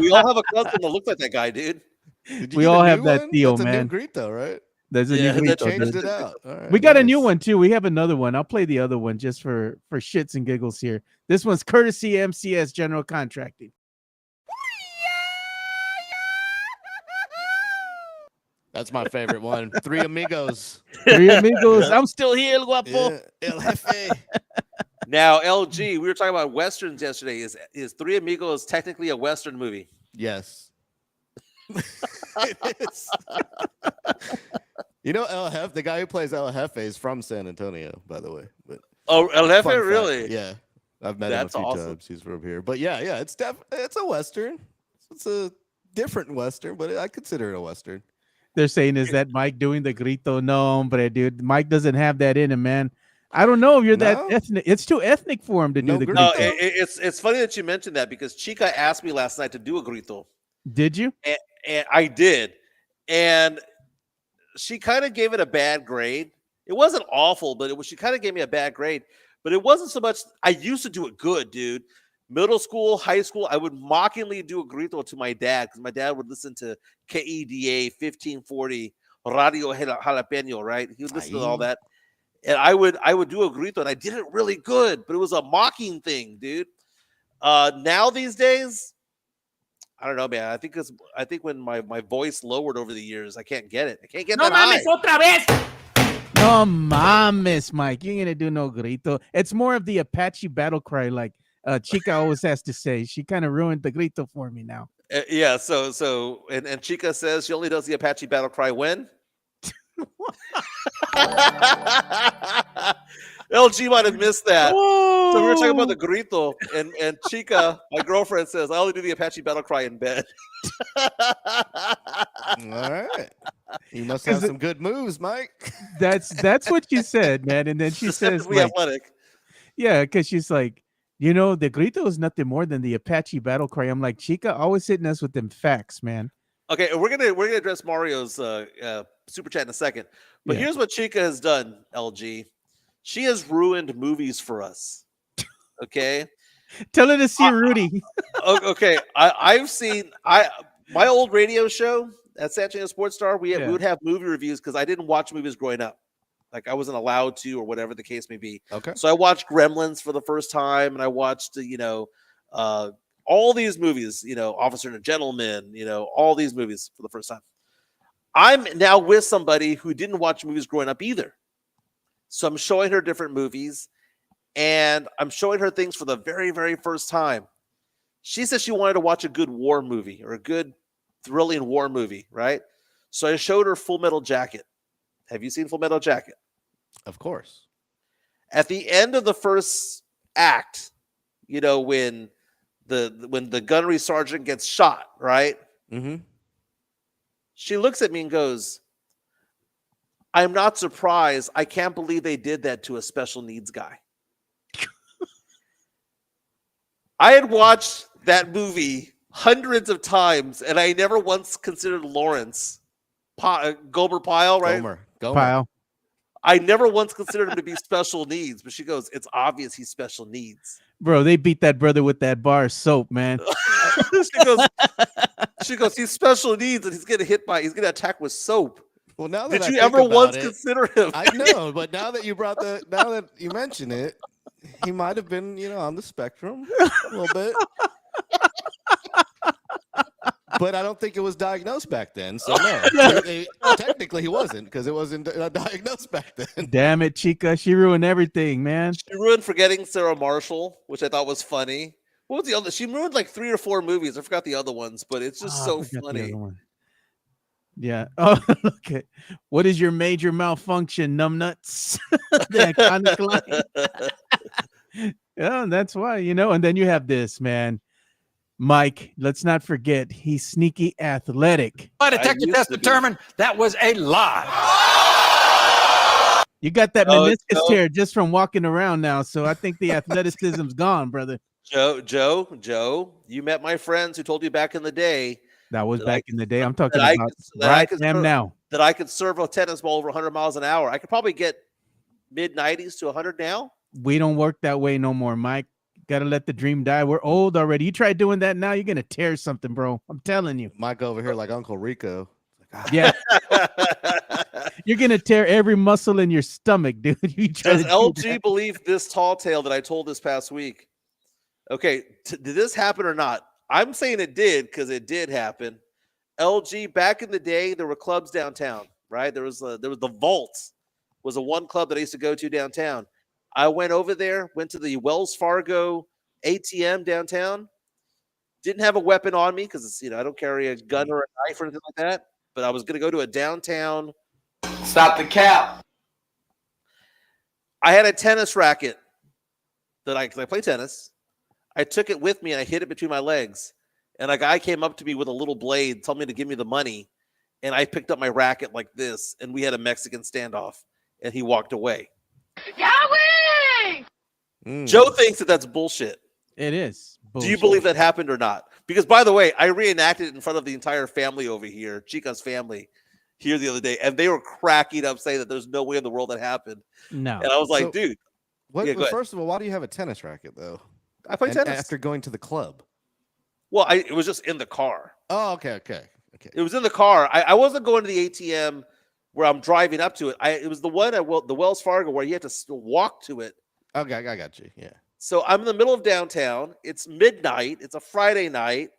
We all have a cousin that looks like that guy, dude. Did you We get a all new have that one? deal, That's a man. new grito, right? There's a Yeah, new that grito. Changed There's- it out. All right, We got a new nice. one too. We have another one. I'll play the other one just for shits and giggles here. This one's courtesy MCS General Contracting. That's my favorite one. Three Amigos. Three amigos. I'm still here, el guapo. Yeah, El Jefe. Now, LG, we were talking about westerns yesterday. Is Three Amigos technically a western movie? Yes. It is. You know, El Jefe, the guy who plays El Jefe is from San Antonio, by the way. But Oh, El Jefe, fun fact, really? Yeah. I've met That's him a few awesome. times. He's from here. But yeah, it's a Western. It's a different Western, but I consider it a Western. They're saying, is that Mike doing the grito? No, hombre, dude. Mike doesn't have that in him, man. I don't know if you're that No? ethnic. It's too ethnic for him to No do the grito? grito. No, it's funny that you mentioned that because Chica asked me last night to do a grito, Did you? and I did, and she kind of gave it a bad grade. It wasn't awful, but she kind of gave me a bad grade. But it wasn't so much. I used to do it good, dude. Middle school, high school, I would mockingly do a grito to my dad because my dad would listen to KEDA 1540 Radio Jalapeno, right? He would listen to all that. And I would do a grito, and I did it really good, but it was a mocking thing, dude. Now these days, I don't know, man. I think when my voice lowered over the years, I can't get it. I can't get ¡No that high. mames, otra vez! No mames, Mike. You ain't gonna do no grito. It's more of the Apache battle cry, like Chica always has to say. She kind of ruined the grito for me now. Yeah, so and Chica says she only does the Apache battle cry when LG might have missed that. So we were talking about the grito, and Chica, my girlfriend, says I only do the Apache battle cry in bed. All right. You must have some good moves, Mike. That's what she said, man. And then she says, like, athletic. yeah, because she's like, the grito is nothing more than the Apache battle cry. I'm like, Chica, always hitting us with them facts, man. Okay, we're gonna address Mario's super chat in a second, but here's what Chica has done. LG, she has ruined movies for us. Okay, tell her to see Rudy. Okay, I've seen my old radio show at San Antonio Sports Star. We would have movie reviews because I didn't watch movies growing up. Like I wasn't allowed to, or whatever the case may be. Okay. So I watched Gremlins for the first time, and I watched, all these movies, Officer and a Gentleman, all these movies for the first time. I'm now with somebody who didn't watch movies growing up either. So I'm showing her different movies, and I'm showing her things for the very, very first time. She said she wanted to watch a good war movie or a good thrilling war movie, right? So I showed her Full Metal Jacket. Have you seen Full Metal Jacket? Of course. At the end of the first act, when the gunnery sergeant gets shot, right? Mm-hmm. She looks at me and goes, "I'm not surprised. I can't believe they did that to a special needs guy." I had watched that movie hundreds of times, and I never once considered Lawrence Gomer Pyle, right? Gomer. Pyle. I never once considered him to be special needs, but she goes, "It's obvious he's special needs." Bro, they beat that brother with that bar of soap, man. she goes, "He's special needs, and he's gonna attack with soap." Well, now that did you ever once consider him? I know, but now that you mention it, he might have been, on the spectrum a little bit. But I don't think it was diagnosed back then. So no, technically he wasn't, because it wasn't diagnosed back then. Damn it, Chica. She ruined everything, man. She ruined Forgetting Sarah Marshall, which I thought was funny. What was the other? She ruined like 3 or 4 movies. I forgot the other ones, but it's just so funny. Yeah. Oh, okay. What is your major malfunction, numbnuts? The iconic line. Yeah, that's why, and then you have this, man. Mike, let's not forget, he's sneaky athletic. My detective test determined that was a lie. You got that meniscus tear just from walking around now, so I think the athleticism's gone, brother. Joe, you met my friends who told you back in the day. That was back in the day. I'm talking about now. That I could serve a tennis ball over 100 miles an hour. I could probably get mid-90s to 100 now. We don't work that way no more, Mike. Gotta let the dream die. We're old already. You try doing that now, you're gonna tear something, bro. I'm telling you. Mike over here like Uncle Rico. Yeah. You're gonna tear every muscle in your stomach, dude. Does LG believe this tall tale that I told this past week? Okay, did this happen or not? I'm saying it did, because it did happen. LG, back in the day, there were clubs downtown, right? There was the Vault, was a one club that I used to go to downtown. I went over there, went to the Wells Fargo ATM downtown. Didn't have a weapon on me because I don't carry a gun or a knife or anything like that. But I was going to go to a downtown. Stop the cap. I had a tennis racket because I play tennis. I took it with me and I hid it between my legs. And a guy came up to me with a little blade, told me to give me the money. And I picked up my racket like this, and we had a Mexican standoff. And he walked away. Yahweh! Joe thinks that that's bullshit. It is bullshit. Do you believe that happened or not? Because, by the way, I reenacted it in front of the entire family over here, Chica's family, here the other day, and they were cracking up saying that there's no way in the world that happened. No. And I was like, dude. First of all, why do you have a tennis racket, though? I play tennis. After going to the club? Well, it was just in the car. Oh, okay. It was in the car. I wasn't going to the ATM where I'm driving up to it. It was the one at the Wells Fargo where you have to walk to it. Okay, I got you. Yeah. So I'm in the middle of downtown. It's midnight. It's a Friday night.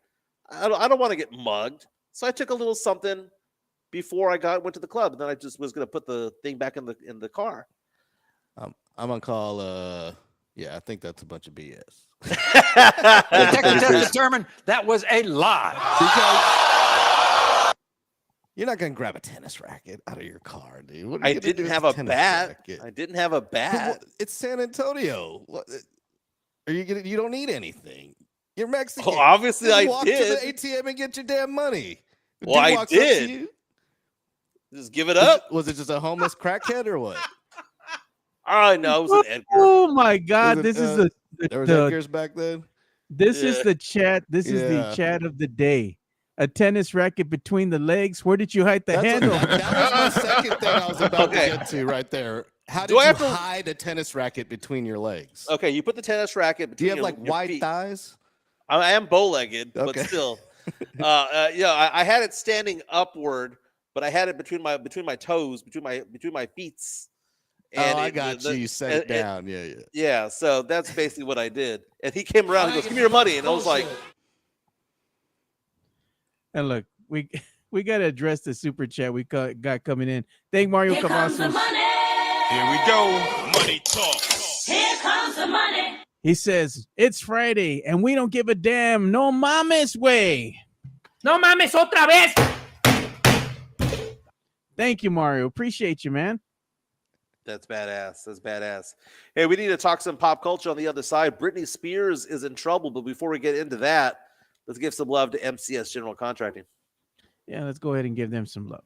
I don't want to get mugged. So I took a little something before I went to the club, and then I just was going to put the thing back in the car. I'm on call. Yeah, I think that's a bunch of BS. Detective test determined that was a lie. Because you're not going to grab a tennis racket out of your car, dude. I didn't have a bat. I didn't have a bat. It's San Antonio. Are you gonna? You don't need anything. You're Mexican. Well, obviously, I walk did. to the ATM and get your damn money. Well, I did. Just give it up. Was it just a homeless crackhead or what? I know it was an Edgar. Oh my God! This is there was Edgar's back then. This is the chat. This is the chat of the day. A tennis racket between the legs. Where did you hide the handle? That was my second thing I was about to get to right there. How did you hide a tennis racket between your legs? Okay, you put the tennis racket between. Do you have wide feet. Thighs? I am bow-legged, okay. but still. I had it standing upward, but I had it between my toes, between my feet. And I got you. You set it down. Yeah. So that's basically what I did. And he came around. He goes, "Give me your money," and I was like. And look, we got to address the super chat we got coming in. Thank Mario Cavazos. Here we go. Money talk. Here comes the money. He says, it's Friday, and we don't give a damn. No mames way. No mames otra vez. Thank you, Mario. Appreciate you, man. That's badass. Hey, we need to talk some pop culture on the other side. Britney Spears is in trouble, but before we get into that, let's give some love to MCS General Contracting. Yeah, let's go ahead and give them some love.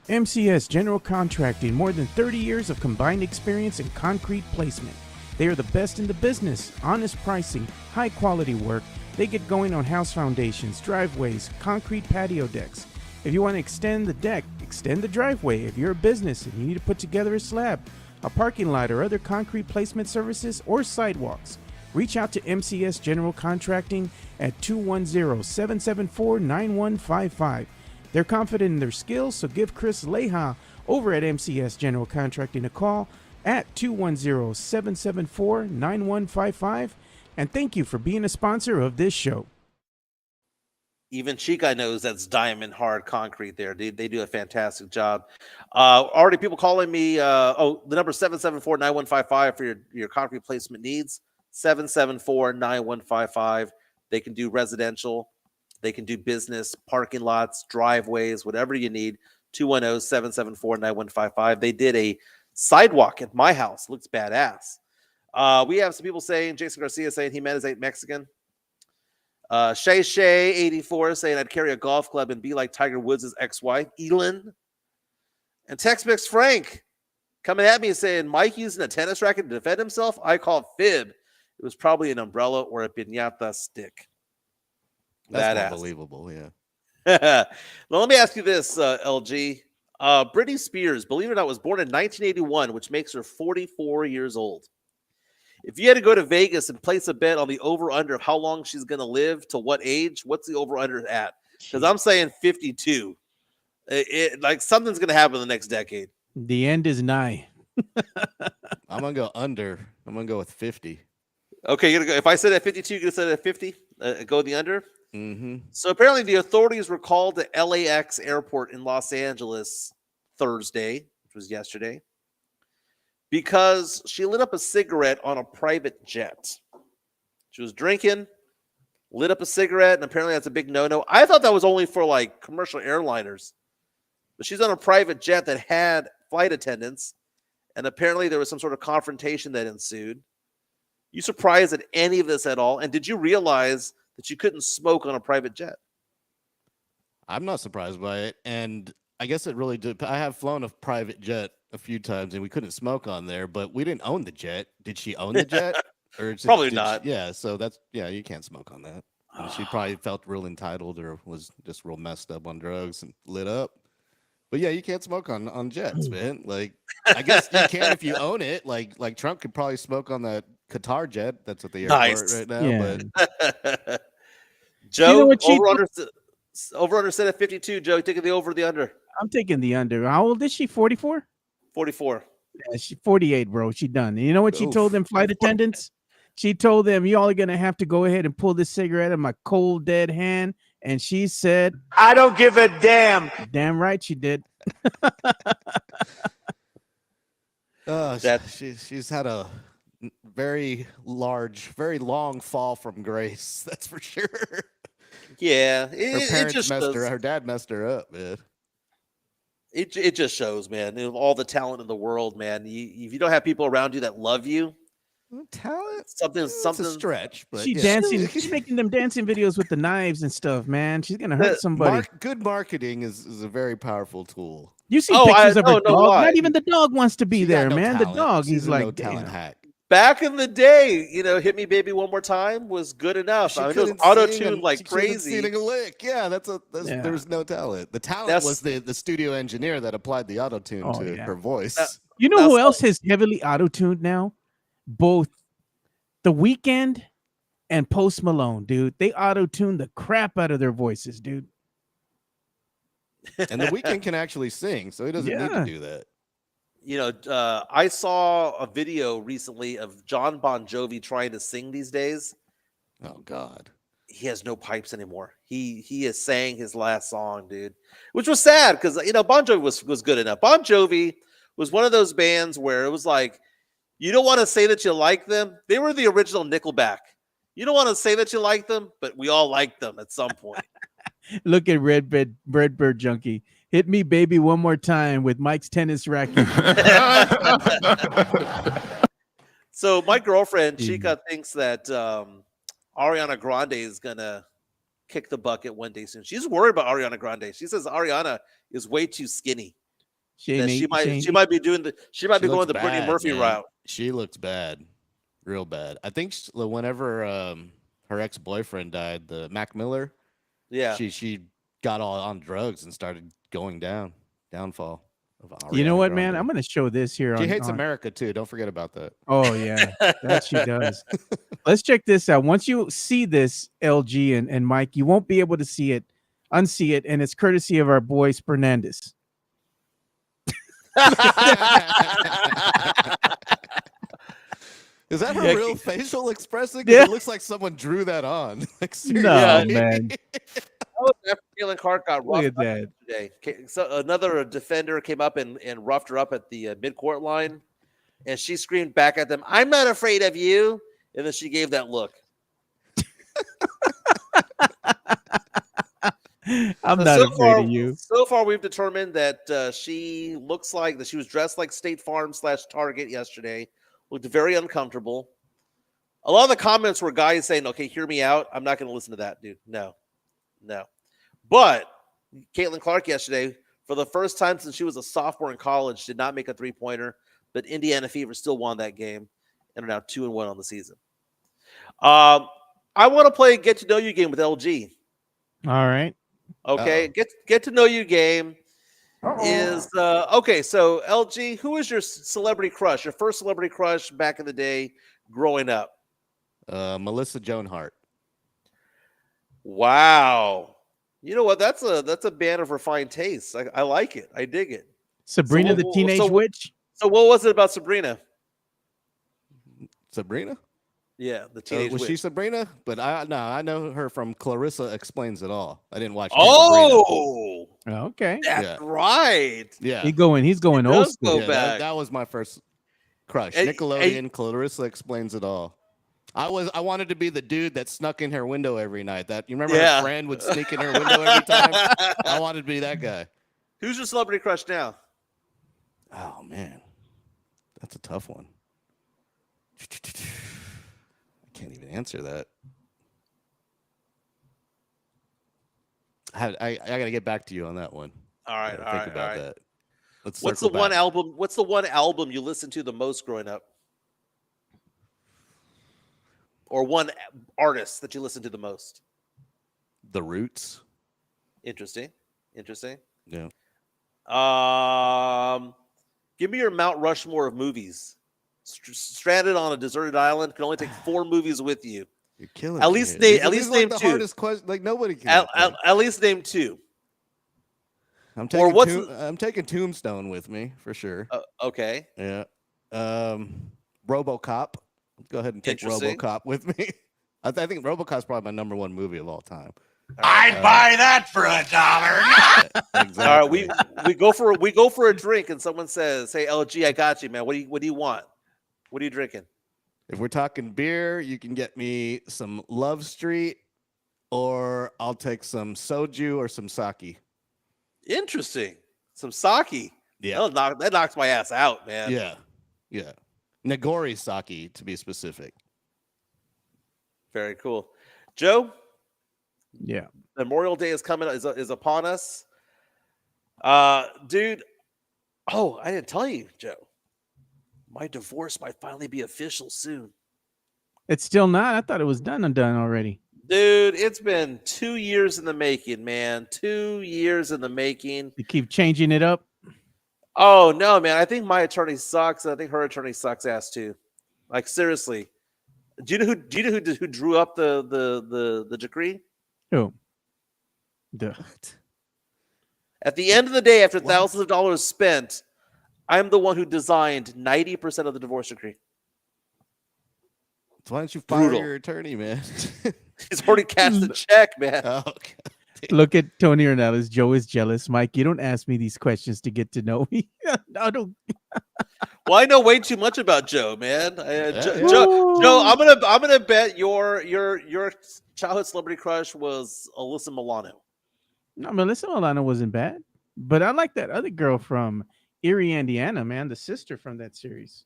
MCS General Contracting, more than 30 years of combined experience in concrete placement. They are the best in the business. Honest pricing, high quality work. They get going on house foundations, driveways, concrete patio decks. If you want to extend the deck, extend the driveway. If you're a business and you need to put together a slab, a parking lot, or other concrete placement services or sidewalks, reach out to MCS General Contracting at 210-774-9155. They're confident in their skills, so give Chris Leha over at MCS General Contracting a call at 210-774-9155. And thank you for being a sponsor of this show. Even Chica knows that's diamond hard concrete there. They do a fantastic job. Already people calling me. The number 774-9155 for your concrete placement needs. 774-9155. They can do residential. They can do business, parking lots, driveways, whatever you need. 210-774-9155. They did a sidewalk at my house. Looks badass. We have some people saying, Jason Garcia saying Jimenez ain't Mexican. Shay 84 saying I'd carry a golf club and be like Tiger Woods' ex-wife, Elin. And Tex-Mex Frank coming at me and saying Mike using a tennis racket to defend himself. I call fib. It was probably an umbrella or a piñata stick. That's unbelievable, yeah. Now, let me ask you this, LG. Britney Spears, believe it or not, was born in 1981, which makes her 44 years old. If you had to go to Vegas and place a bet on the over-under of how long she's going to live, to what age, what's the over-under at? Because I'm saying 52. Like something's going to happen in the next decade. The end is nigh. I'm going to go under. I'm going to go with 50. Okay, you're gonna go. If I said at 52, you're going to say at 50? Go the under? Mm-hmm. So apparently the authorities were called to LAX airport in Los Angeles Thursday, which was yesterday, because she lit up a cigarette on a private jet. She was drinking, lit up a cigarette, and apparently that's a big no-no. I thought that was only for like commercial airliners, but she's on a private jet that had flight attendants, and apparently there was some sort of confrontation that ensued. You surprised at any of this at all? And did you realize that you couldn't smoke on a private jet? I'm not surprised by it, and I guess it really did. I have flown a private jet a few times, and we couldn't smoke on there, but we didn't own the jet. Did she own the jet? Or Probably not. So you can't smoke on that. She probably felt real entitled or was just real messed up on drugs and lit up. But yeah, you can't smoke on jets, man. Like, I guess you can if you own it. Like Trump could probably smoke on that Qatar jet. That's what the airport right now. Yeah. But Joe, You know what over under set at 52. Joe, you taking the over or the under? I'm taking the under. How old is she? 44? 44. Yeah, she's 48, bro. She done. And you know what she Oof. told them flight attendants? She told them, y'all are going to have to go ahead and pull this cigarette out of my cold, dead hand. And she said, I don't give a damn. damn right she did. she's had a very long fall from grace. That's for sure. Yeah. Her dad messed her up, man. It just shows, man. All the talent in the world, man. If you don't have people around you that love you, Talent? Something. It's a stretch, but She dancing. She's making them dancing videos with the knives and stuff, man. She's gonna hurt somebody. Good marketing is a very powerful tool. You see pictures of her dog. Why. Not even the dog wants to be there, man. Talent. The dog, She's he's like, no talent hack. Back in the day, "Hit Me Baby One More Time" was good enough. She it was auto-tuned like she crazy. Singing a lick. Yeah, there was no talent. The talent was the studio engineer that applied the auto-tune to her voice. You know who else is heavily auto-tuned now? Both The Weeknd and Post Malone, dude. They auto-tune the crap out of their voices, dude. And The Weeknd can actually sing, so he doesn't need to do that. I saw a video recently of John Bon Jovi trying to sing these days. Oh God, he has no pipes anymore. He is sang his last song, dude, which was sad because Bon Jovi was good enough. Bon Jovi was one of those bands where it was like, you don't want to say that you like them. They were the original Nickelback. You don't want to say that you like them, but we all liked them at some point. Look at Redbird Junkie. Hit Me Baby One More Time with Mike's tennis racket. So my girlfriend, Chica, thinks that Ariana Grande is going to kick the bucket one day soon. She's worried about Ariana Grande. She says Ariana is way too skinny. She might be going the Brittany Murphy route. She looks bad. Real bad. I think whenever her ex-boyfriend died, the Mac Miller, she got all on drugs and started going downfall of Ariana You know what, Grande. man? I'm going to show this here. She hates America too. Don't forget about that. Oh yeah, that she does. Let's check this out. Once you see this, LG and Mike, you won't be able to unsee it, and it's courtesy of our boy Fernandez. Is that her real facial expression? Yeah. It looks like someone drew that on. Like, No, man. After Caitlin Clark got roughed Look at that today. So another defender came up and roughed her up at the midcourt line, and she screamed back at them, "I'm not afraid of you!" And then she gave that look. I'm not afraid of you. So far, we've determined that she looks like that she was dressed like State Farm / Target yesterday. Looked very uncomfortable. A lot of the comments were guys saying, "Okay, hear me out. I'm not going to listen to that, dude. No." But Caitlin Clark yesterday, for the first time since she was a sophomore in college, did not make a three-pointer. But Indiana Fever still won that game and are now 2-1 on the season. I want to play a get to know you game with LG. All right. Okay, get to know you game is okay. So LG, who is your celebrity crush? Your first celebrity crush back in the day, growing up? Melissa Joan Hart. Wow, you know what? That's a band of refined taste. I like it. I dig it. Sabrina the Teenage Witch. So what was it about Sabrina? Sabrina? Yeah, the teenage was witch. she Sabrina? But I know her from Clarissa Explains It All. I didn't watch. Oh, okay, that's right. Yeah, he's going old school. That was my first crush. Nickelodeon. Clarissa Explains It All. I wanted to be the dude that snuck in her window every night. You remember her friend would sneak in her window every time? I wanted to be that guy. Who's your celebrity crush now? Oh man, that's a tough one. Can't even answer that. I gotta get back to you on that one. All right, think about that. What's the one album? What's the one album you listened to the most growing up, or one artist that you listened to the most? The Roots. Interesting. Yeah. Give me your Mount Rushmore of movies. Stranded on a deserted island, can only take 4 movies with you. You're killing. At least name 2. Hardest question. Like nobody can. At least name 2. I'm taking Tombstone with me for sure. Okay. Yeah. RoboCop. Go ahead and take RoboCop with me. I think RoboCop's probably my #1 movie of all time. I'd buy that for $1. Exactly. All right, we go for a drink, and someone says, "Hey, LG, I got you, man. What do you want? What are you drinking?" If we're talking beer, you can get me some Love Street, or I'll take some soju or some sake. Interesting. Some sake. Yeah. That knocks my ass out, man. Yeah. Nagorisaki, to be specific. Very cool. Joe? Yeah. Memorial Day is coming, is upon us. Dude. Oh, I didn't tell you, Joe. My divorce might finally be official soon. It's still not. I thought it was done already. Dude, it's been 2 years in the making, man. 2 years in the making. You keep changing it up. Oh no, man! I think my attorney sucks. I think her attorney sucks ass too. Like seriously, do you know who drew up the decree? Who? Duh. At the end of the day, after thousands of dollars spent, I'm the one who designed 90% of the divorce decree. So why don't you fire your attorney, man? He's already cashed the check, man. Oh, God. Look at Tony Ornelas. Joe is jealous. Mike, you don't ask me these questions to get to know me. I don't. Well, I know way too much about Joe, man. Joe, I'm gonna bet your childhood celebrity crush was Alyssa Milano. No, Melissa Milano wasn't bad, but I like that other girl from Erie, Indiana, man, the sister from that series.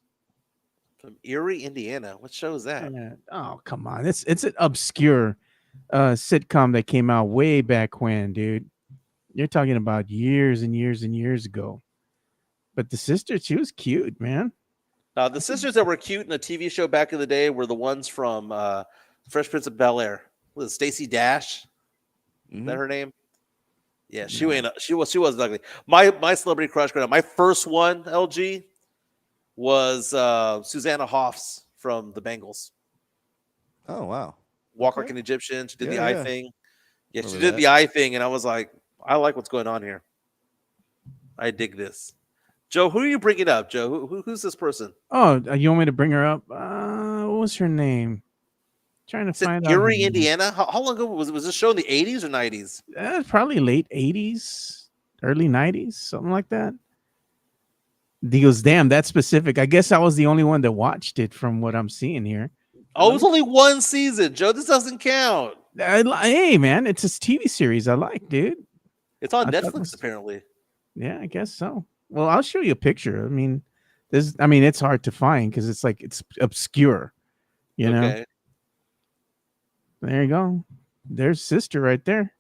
From Erie, Indiana. What show is that? Oh, come on. It's an obscure sitcom that came out way back when, dude. You're talking about years and years and years ago. But the sister, she was cute, man. The sisters that were cute in a TV show back in the day were the ones from Fresh Prince of Bel-Air. Was it Stacey Dash? Is that her name? Yeah, she wasn't ugly. My celebrity crush growing up, my first one, LG, was Susanna Hoffs from the Bengals. Oh wow. Walk like an Egyptian. She did the eye thing. Yeah, she Remember did the eye thing, and I was like, I like what's going on here. I dig this. Joe, who are you bringing up, Joe? Who's this person? Oh, you want me to bring her up? What was her name? Trying to find out. Erie, Indiana? How long ago was this show in the 80s or 90s? Probably late 80s, early 90s, something like that. He goes, damn, that's specific. I guess I was the only one that watched it from what I'm seeing here. Oh, it was only one season, Joe. This doesn't count. Hey, man, it's a TV series I like, dude. It's on Netflix, apparently. Yeah, I guess so. Well, I'll show you a picture. I mean, it's hard to find because it's obscure, you know. Okay. There you go. There's sister right there.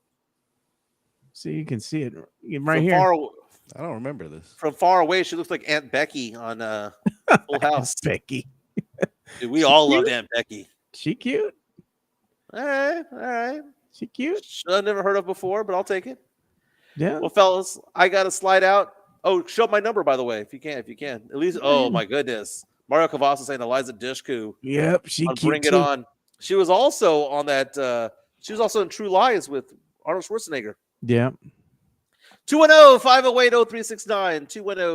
See, you can see it right here. I don't remember this. From far away, she looks like Aunt Becky on Full House. Becky. Dude, we all loved Aunt Becky. She cute. All right. She cute. I've never heard of before, but I'll take it. Yeah. Well, fellas, I got to slide out. Oh, show my number, by the way, if you can. At least, oh, my goodness. Mario Cavazos saying Eliza Dushku. Yep, she cute. Bring it on. She was also on that. She was also in True Lies with Arnold Schwarzenegger. Yeah. 210-508-0369.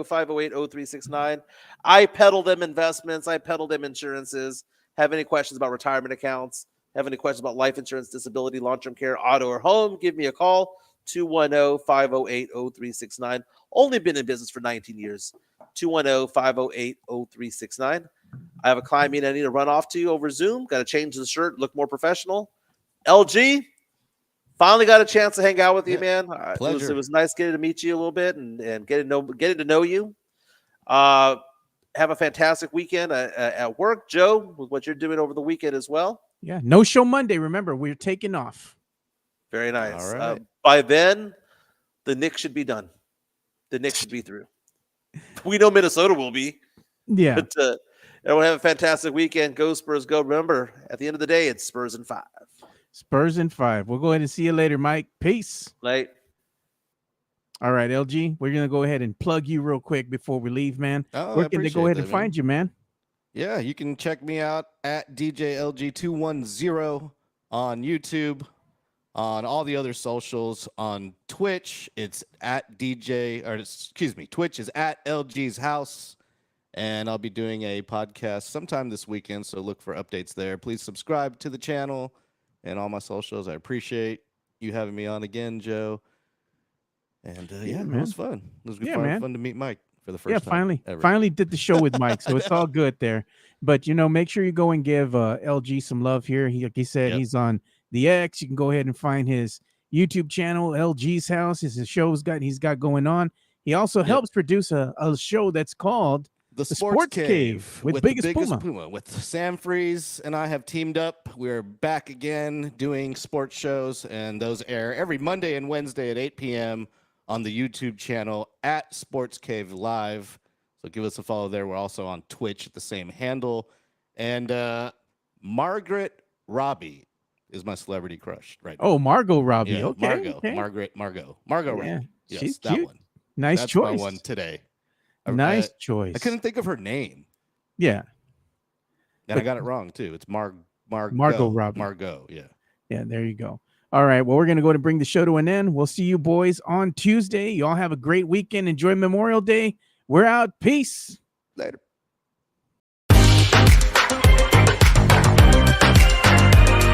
210-508-0369. I peddle them investments. I peddle them insurances. Have any questions about retirement accounts? Have any questions about life insurance, disability, long-term care, auto, or home? Give me a call. 210-508-0369. Only been in business for 19 years. 210-508-0369. I have a client meeting I need to run off to over Zoom. Got to change the shirt, look more professional. LG, finally got a chance to hang out with you, man. It was nice getting to meet you a little bit and getting to know you. Have a fantastic weekend at work, Joe, with what you're doing over the weekend as well. Yeah, no show Monday. Remember, we're taking off. Very nice. All right. By then, the Knicks should be done. The Knicks should be through. We know Minnesota will be. Yeah. But everyone have a fantastic weekend. Go Spurs, go. Remember, at the end of the day, it's Spurs in 5. Spurs in 5. We'll go ahead and see you later, Mike. Peace. Late. All right, LG, we're going to go ahead and plug you real quick before we leave, man. Where can they go ahead and find you, man? Yeah, you can check me out at DJLG210 on YouTube, on all the other socials, on Twitch. It's at Twitch is at LG's House. And I'll be doing a podcast sometime this weekend, so look for updates there. Please subscribe to the channel and all my socials. I appreciate you having me on again, Joe. And yeah, man, it was fun. It was fun to meet Mike for the first time. Finally did the show with Mike, so it's all good there. But make sure you go and give LG some love here. Like he said, he's on the X. You can go ahead and find his YouTube channel, LG's House. His show's he's got going on. He also helps produce a show that's called The Sports Cave with Biggest the Biggest Puma. Puma. With Sam Freeze and I have teamed up. We're back again doing sports shows, and those air every Monday and Wednesday at 8 p.m. on the YouTube channel at Sports Cave Live. So give us a follow there. We're also on Twitch at the same handle. And Margaret Robbie is my celebrity crush right now. Oh, Margot Robbie. Yeah, Okay. Margot Yeah, Robbie. Yes, she's that cute. one. Nice That's choice. my one today. Nice choice. I couldn't think of her name. Yeah. And I got it wrong too. It's Margot Robbie. Margot, yeah. Yeah, there you go. All right. Well, we're going to go to bring the show to an end. We'll see you boys on Tuesday. Y'all have a great weekend. Enjoy Memorial Day. We're out. Peace. Later.